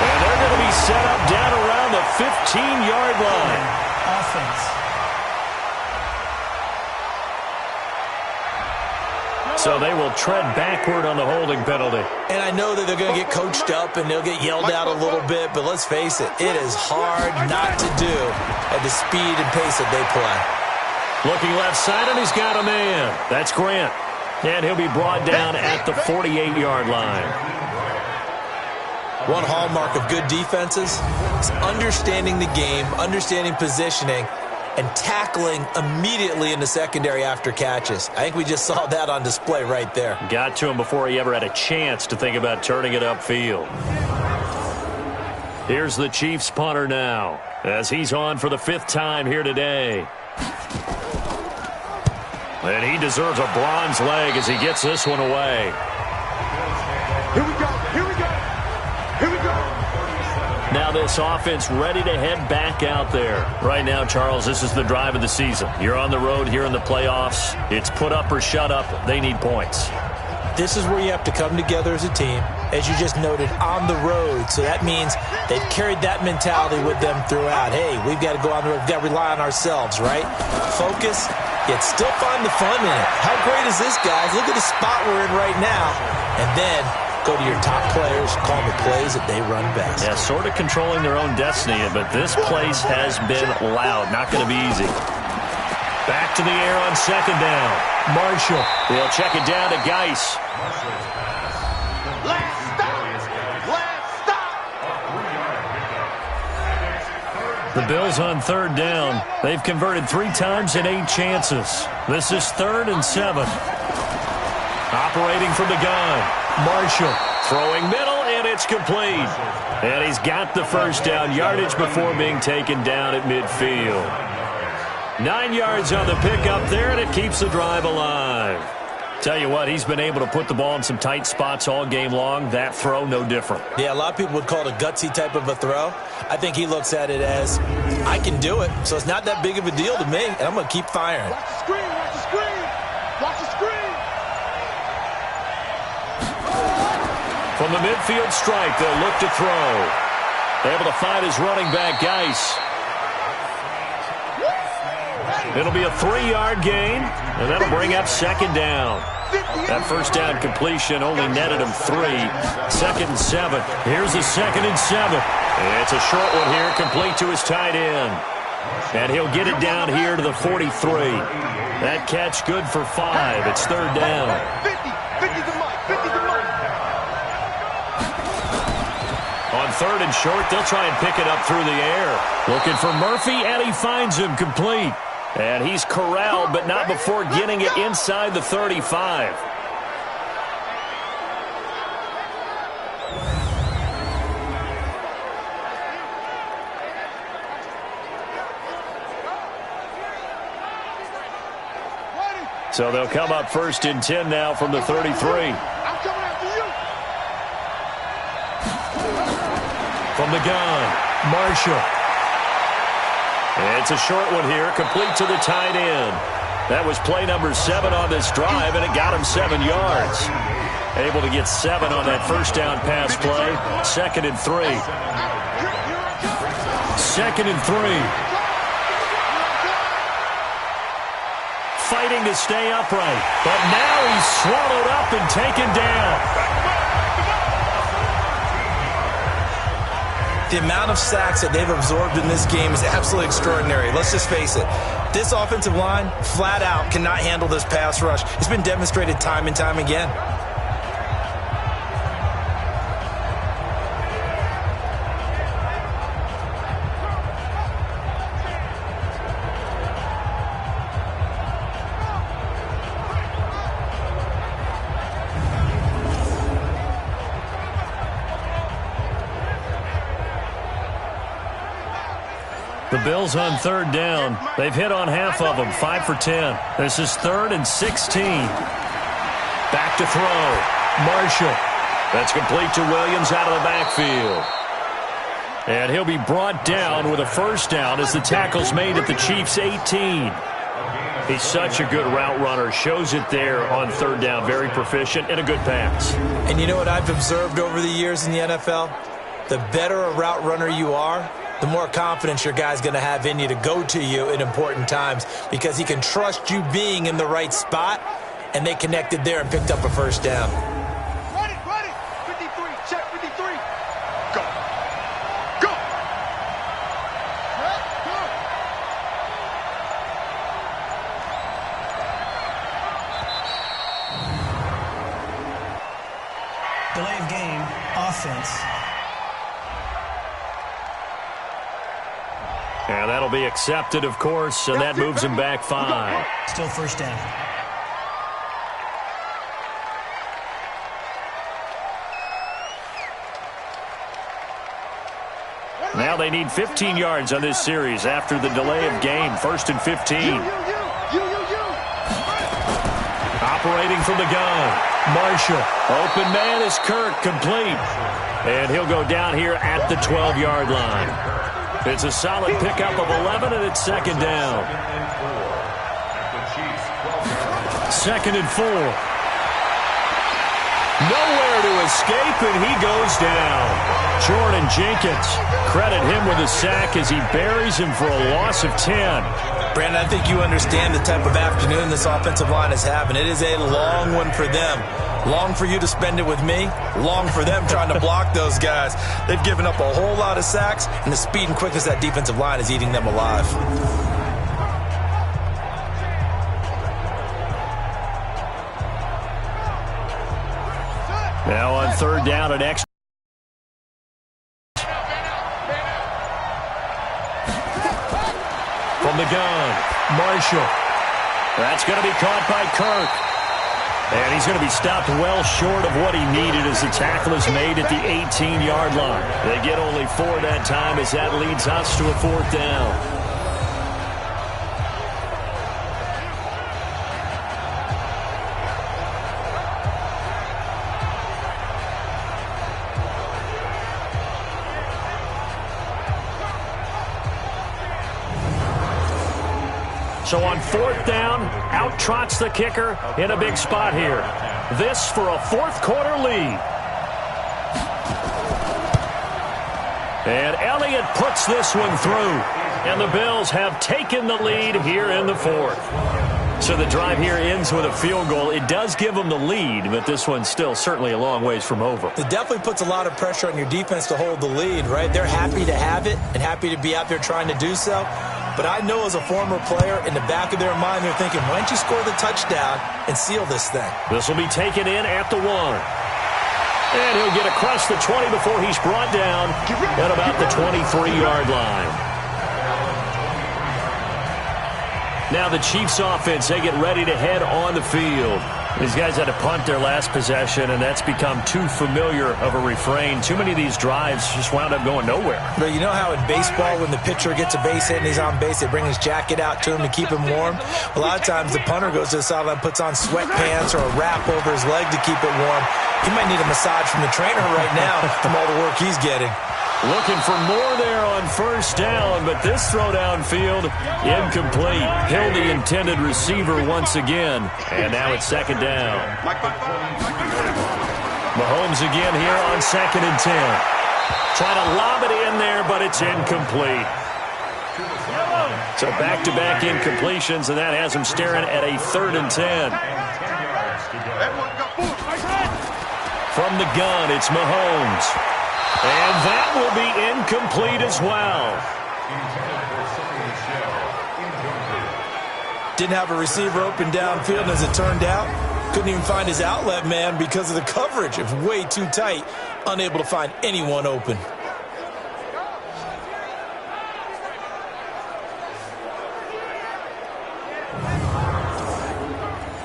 And they're going to be set up down around the 15-yard line. Offense. So they will tread backward on the holding penalty. And I know that they're going to get coached up and they'll get yelled at a little bit, but let's face it, it is hard not to do at the speed and pace that they play. Looking left side, and he's got a man. That's Grant. And he'll be brought down at the 48-yard line. One hallmark of good defenses is understanding the game, understanding positioning, and tackling immediately in the secondary after catches. I think we just saw that on display right there. Got to him before he ever had a chance to think about turning it upfield. Here's the Chiefs punter now, as he's on for the 5th time here today. And he deserves a bronze leg as he gets this one away. Here we go. Here we go. Here we go. Now this offense ready to head back out there. Right now, Charles, this is the drive of the season. You're on the road here in the playoffs. It's put up or shut up. They need points. This is where you have to come together as a team, as you just noted, on the road. So that means they've carried that mentality with them throughout. Hey, we've got to go on the road. We've got to rely on ourselves, right? Focus, yet still find the fun in it. How great is this, guys? Look at the spot we're in right now. And then go to your top players, call the plays that they run best. Yeah, sort of controlling their own destiny, but this place has been loud. Not going to be easy. Back to the air on 2nd down. Marshall. They'll check it down to Geis. Last stop. Last stop. The Bills on 3rd down. They've converted 3 times in 8 chances. This is 3rd and 7. Operating from the gun. Marshall throwing middle, and it's complete. And he's got the 1st down yardage before being taken down at midfield. 9 yards on the pickup there, and it keeps the drive alive. Tell you what, he's been able to put the ball in some tight spots all game long. That throw, no different. Yeah, a lot of people would call it a gutsy type of a throw. I think he looks at it as, I can do it, so it's not that big of a deal to me, and I'm going to keep firing. Watch the screen. Watch the screen. Watch the screen. From the midfield strike, they'll look to throw. Able to find his running back, Geis. It'll be a 3-yard gain, and that'll bring up 2nd down. That 1st down completion only netted him 3. 2nd and 7. Here's the 2nd and 7. It's a short one here, complete to his tight end. And he'll get it down here to the 43. That catch good for 5. It's 3rd down. 50 to Mike. 50 to Mike. On 3rd and short, they'll try and pick it up through the air. Looking for Murphy, and he finds him complete. And he's corralled, but not before getting it inside the 35. So they'll come up 1st and 10 now from the 33. I'm coming after you. From the gun, Marshall. It's a short one here, complete to the tight end. That was play number 7 on this drive, and it got him 7 yards. Able to get 7 on that 1st down pass play. 2nd and 3. 2nd and 3. Fighting to stay upright, but now he's swallowed up and taken down. The amount of sacks that they've absorbed in this game is absolutely extraordinary. Let's just face it. This offensive line, flat out, cannot handle this pass rush. It's been demonstrated time and time again. The Bills on third down. They've hit on half of them, 5 for 10. This is 3rd and 16. Back to throw. Marshall. That's complete to Williams out of the backfield. And he'll be brought down with a first down as the tackle's made at the Chiefs' 18. He's such a good route runner. Shows it there on third down. Very proficient and a good pass. And you know what I've observed over the years in the NFL? The better a route runner you are, the more confidence your guy's going to have in you to go to you in important times because he can trust you being in the right spot, and they connected there and picked up a first down. Run it. 53, check 53. Go. Go. Go. Delay of game, offense. And that'll be accepted, of course, and that moves him back 5. Still first down. Now they need 15 yards on this series after the delay of game. 1st and 15. Operating from the gun. Marshall. Open man is Kirk, complete. And he'll go down here at the 12-yard line. It's a solid pickup of 11, and it's 2nd down. 2nd and 4. Nowhere to escape, and he goes down. Jordan Jenkins, credit him with a sack as he buries him for a loss of 10. Brandon, I think you understand the type of afternoon this offensive line is having. It is a long one for them. Long for you to spend it with me. Long for them trying to block those guys. They've given up a whole lot of sacks, and the speed and quickness of that defensive line is eating them alive. Now on third down and extra. From the gun, Marshall. That's going to be caught by Kirk. And he's going to be stopped well short of what he needed as the tackle is made at the 18-yard line. They get only 4 that time as that leads us to a 4th down. So on 4th down, out trots the kicker in a big spot here. This for a 4th quarter lead. And Elliott puts this one through. And the Bills have taken the lead here in the 4th. So the drive here ends with a field goal. It does give them the lead, but this one's still certainly a long ways from over. It definitely puts a lot of pressure on your defense to hold the lead, right? They're happy to have it and happy to be out there trying to do so. But I know as a former player, in the back of their mind, they're thinking, why don't you score the touchdown and seal this thing? This will be taken in at the 1. And he'll get across the 20 before he's brought down at about the 23-yard line. Now the Chiefs offense, they get ready to head on the field. These guys had to punt their last possession, and that's become too familiar of a refrain. Too many of these drives just wound up going nowhere. But you know how in baseball, when the pitcher gets a base hit and he's on base, they bring his jacket out to him to keep him warm? A lot of times the punter goes to the sideline, puts on sweatpants or a wrap over his leg to keep it warm. He might need a massage from the trainer right now from all the work he's getting. Looking for more there on first down, but this throw downfield, incomplete. Hill, the intended receiver once again, and now it's 2nd down. Mahomes again here on 2nd and 10. Trying to lob it in there, but it's incomplete. So back-to-back incompletions, and that has him staring at a 3rd and 10. From the gun, it's Mahomes. And that will be incomplete as well. Didn't have a receiver open downfield, and as it turned out, couldn't even find his outlet man because of the coverage. It was way too tight, unable to find anyone open.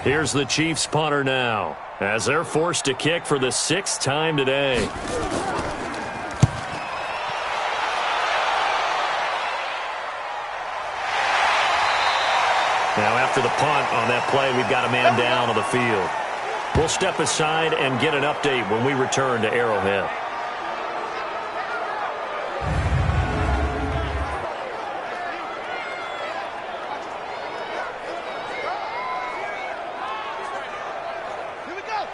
Here's the Chiefs punter now, as they're forced to kick for the 6th time today. after the punt on that play. We've got a man down on the field. We'll step aside and get an update when we return to Arrowhead.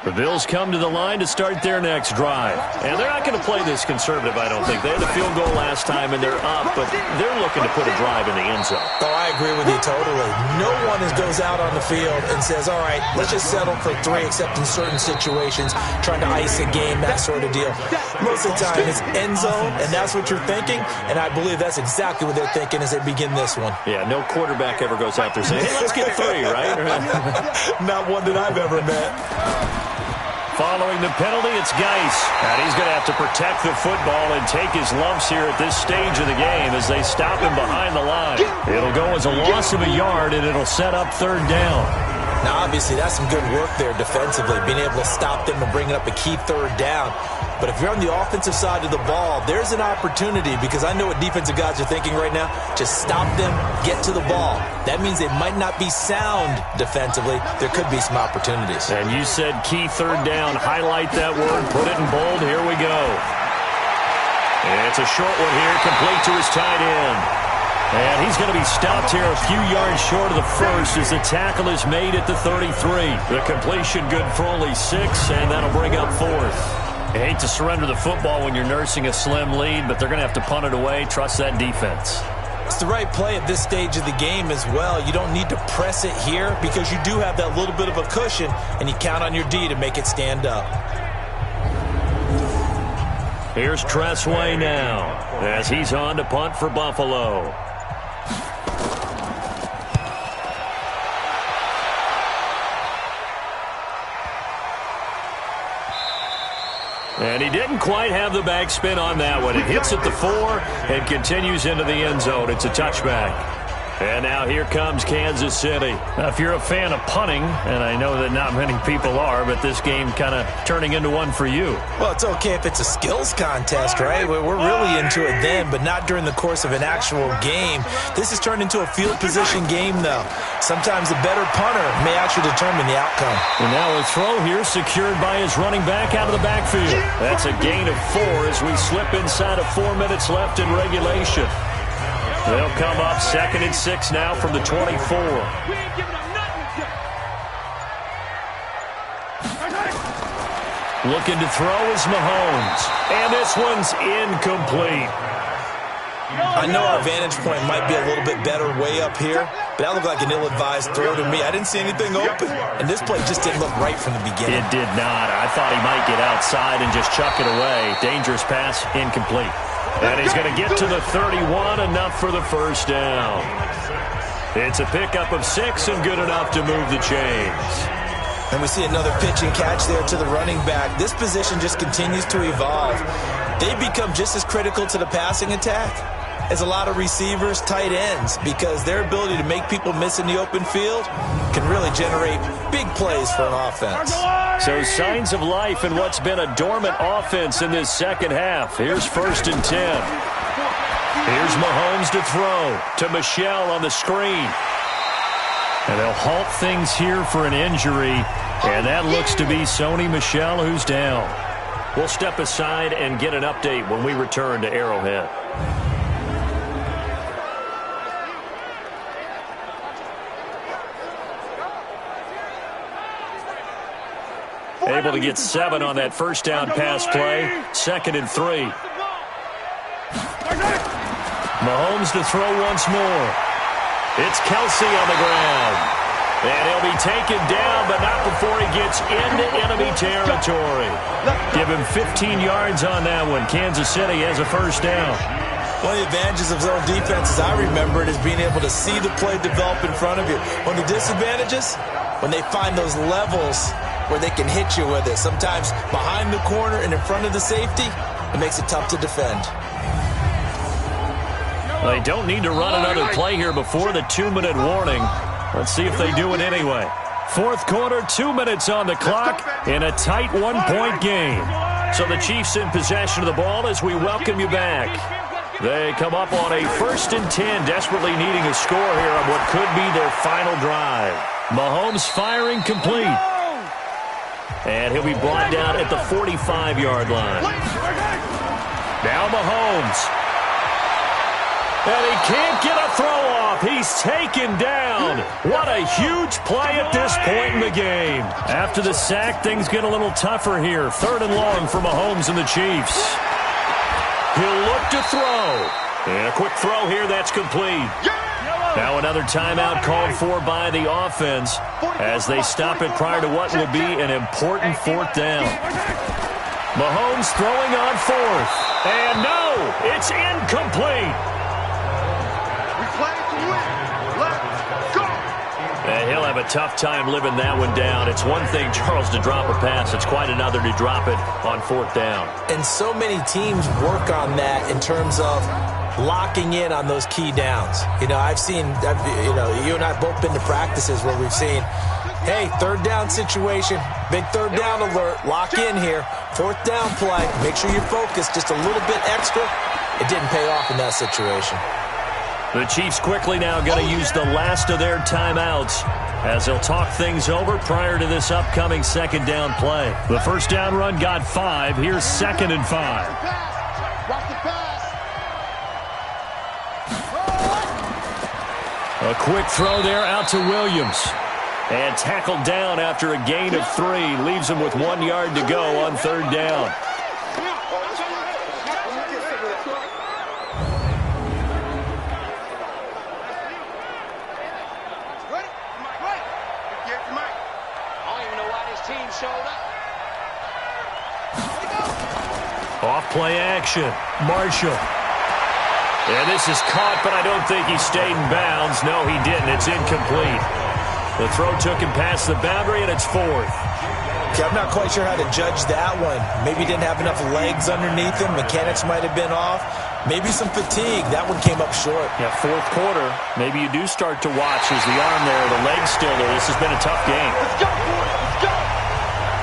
The Bills come to the line to start their next drive. And they're not going to play this conservative, I don't think. They had the field goal last time, and they're up, but they're looking to put a drive in the end zone. Oh, I agree with you totally. No one goes out on the field and says, all right, let's just settle for 3, except in certain situations, trying to ice a game, that sort of deal. Most of the time, it's end zone, and that's what you're thinking, and I believe that's exactly what they're thinking as they begin this one. Yeah, no quarterback ever goes out there saying, hey, let's get 3, right? Not one that I've ever met. Following the penalty, it's Geis. And he's going to have to protect the football and take his lumps here at this stage of the game as they stop him behind the line. It'll go as a loss of a yard, and it'll set up 3rd down. Now, obviously, that's some good work there defensively, being able to stop them and bringing up a key 3rd down. But if you're on the offensive side of the ball, there's an opportunity, because I know what defensive guys are thinking right now. Just stop them, get to the ball. That means they might not be sound defensively. There could be some opportunities. And you said key 3rd down. Highlight that word. Put it in bold. Here we go. And it's a short one here, complete to his tight end. And he's going to be stopped here a few yards short of the first as the tackle is made at the 33. The completion good for only 6, and that'll bring up 4th. I hate to surrender the football when you're nursing a slim lead, but they're going to have to punt it away. Trust that defense. It's the right play at this stage of the game as well. You don't need to press it here because you do have that little bit of a cushion, and you count on your D to make it stand up. Here's Tressway now as he's on to punt for Buffalo. And he didn't quite have the backspin on that one. It hits at the 4 and continues into the end zone. It's a touchback. And now here comes Kansas City. Now, if you're a fan of punting, and I know that not many people are, but this game kind of turning into one for you. Well, it's okay if it's a skills contest, right? We're really into it then, but not during the course of an actual game. This has turned into a field position game, though. Sometimes the better punter may actually determine the outcome. And now a throw here secured by his running back out of the backfield. That's a gain of 4 as we slip inside of 4 minutes left in regulation. They'll come up 2nd and 6 now from the 24. Looking to throw is Mahomes. And this one's incomplete. I know our vantage point might be a little bit better way up here, but that looked like an ill-advised throw to me. I didn't see anything open, and this play just didn't look right from the beginning. It did not. I thought he might get outside and just chuck it away. Dangerous pass, incomplete. And he's going to get to the 31, enough for the first down. It's a pickup of 6 and good enough to move the chains. And we see another pitch and catch there to the running back. This position just continues to evolve. They become just as critical to the passing attack as a lot of receivers, tight ends, because their ability to make people miss in the open field can really generate big plays for an offense. So signs of life in what's been a dormant offense in this second half. Here's 1st and 10. Here's Mahomes to throw to Michel on the screen. And they'll halt things here for an injury, and that looks to be Sony Michel who's down. We'll step aside and get an update when we return to Arrowhead. Able to get 7 on that first down pass play. 2nd and 3. Mahomes to throw once more. It's Kelsey on the ground. And he'll be taken down, but not before he gets into enemy territory. Give him 15 yards on that one. Kansas City has a first down. One of the advantages of zone defense, as I remember it, is being able to see the play develop in front of you. One of the disadvantages, when they find those levels where they can hit you with it. Sometimes behind the corner and in front of the safety, it makes it tough to defend. They don't need to run another play here before the 2-minute warning. Let's see if they do it anyway. 4th quarter, 2 minutes on the clock in a tight 1-point game. So the Chiefs in possession of the ball as we welcome you back. They come up on a 1st and 10, desperately needing a score here on what could be their final drive. Mahomes firing complete. And he'll be brought down at the 45-yard line. Now Mahomes. And he can't get a throw off. He's taken down. What a huge play at this point in the game. After the sack, things get a little tougher here. 3rd and long for Mahomes and the Chiefs. He'll look to throw. And a quick throw here that's complete. Now another timeout called for by the offense as they stop it prior to what will be an important 4th down. Mahomes throwing on 4th. And no, it's incomplete. And he'll have a tough time living that one down. It's one thing, Charles, to drop a pass. It's quite another to drop it on 4th down. And so many teams work on that in terms of locking in on those key downs. You know, you and I both been to practices where we've seen, hey, 3rd down situation, big 3rd down alert, lock in here, 4th down play, make sure you're focused just a little bit extra. It didn't pay off in that situation. The Chiefs quickly now going to use the last of their timeouts as they'll talk things over prior to this upcoming 2nd down play. The 1st down run got 5. Here's 2nd and 5. A quick throw there out to Williams. And tackled down after a gain of 3. Leaves him with 1 yard to go on 3rd down. Off play action. Marshall. And this is caught, but I don't think he stayed in bounds. No, he didn't. It's incomplete. The throw took him past the boundary, and it's 4th. Okay, I'm not quite sure how to judge that one. Maybe he didn't have enough legs underneath him. Mechanics might have been off. Maybe some fatigue. That one came up short. Yeah, 4th quarter. Maybe you do start to watch as the arm there, the leg's still there. This has been a tough game. Let's go, boys. Let's go.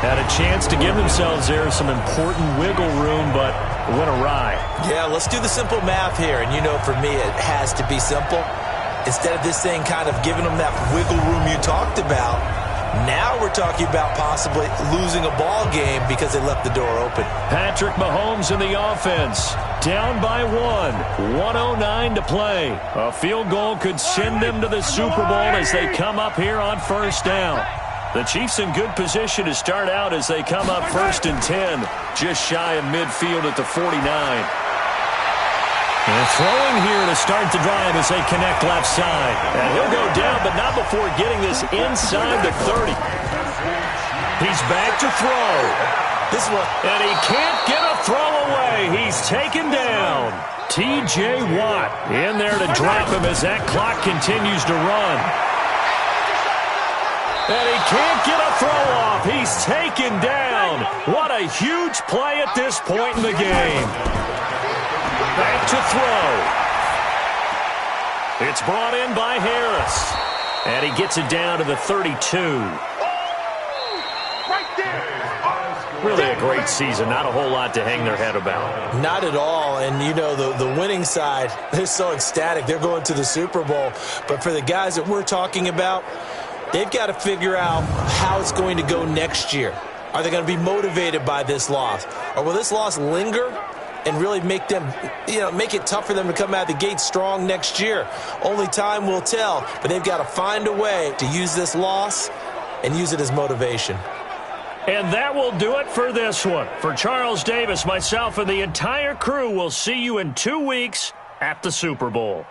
Had a chance to give themselves there some important wiggle room, but went awry. Yeah, let's do the simple math here. And you know, for me, it has to be simple. Instead of this thing kind of giving them that wiggle room you talked about, now we're talking about possibly losing a ball game because they left the door open. Patrick Mahomes in the offense. Down by 1. 1:09 to play. A field goal could send them to the Super Bowl as they come up here on 1st down. The Chiefs in good position to start out as they come up 1st and 10. Just shy of midfield at the 49. And throwing here to start the drive as they connect left side. And he'll go down, but not before getting this inside the 30. He's back to throw. This one. And he can't get a throw away. He's taken down. T.J. Watt in there to drop him as that clock continues to run. And he can't get a throw off. He's taken down. What a huge play at this point in the game. Back to throw. It's brought in by Harris. And he gets it down to the 32. Really a great season. Not a whole lot to hang their head about. Not at all. And, you know, the winning side, they're so ecstatic. They're going to the Super Bowl. But for the guys that we're talking about, they've got to figure out how it's going to go next year. Are they going to be motivated by this loss? Or will this loss linger and really make them, make it tough for them to come out the gate strong next year? Only time will tell. But they've got to find a way to use this loss and use it as motivation. And that will do it for this one. For Charles Davis, myself, and the entire crew, we'll see you in 2 weeks at the Super Bowl.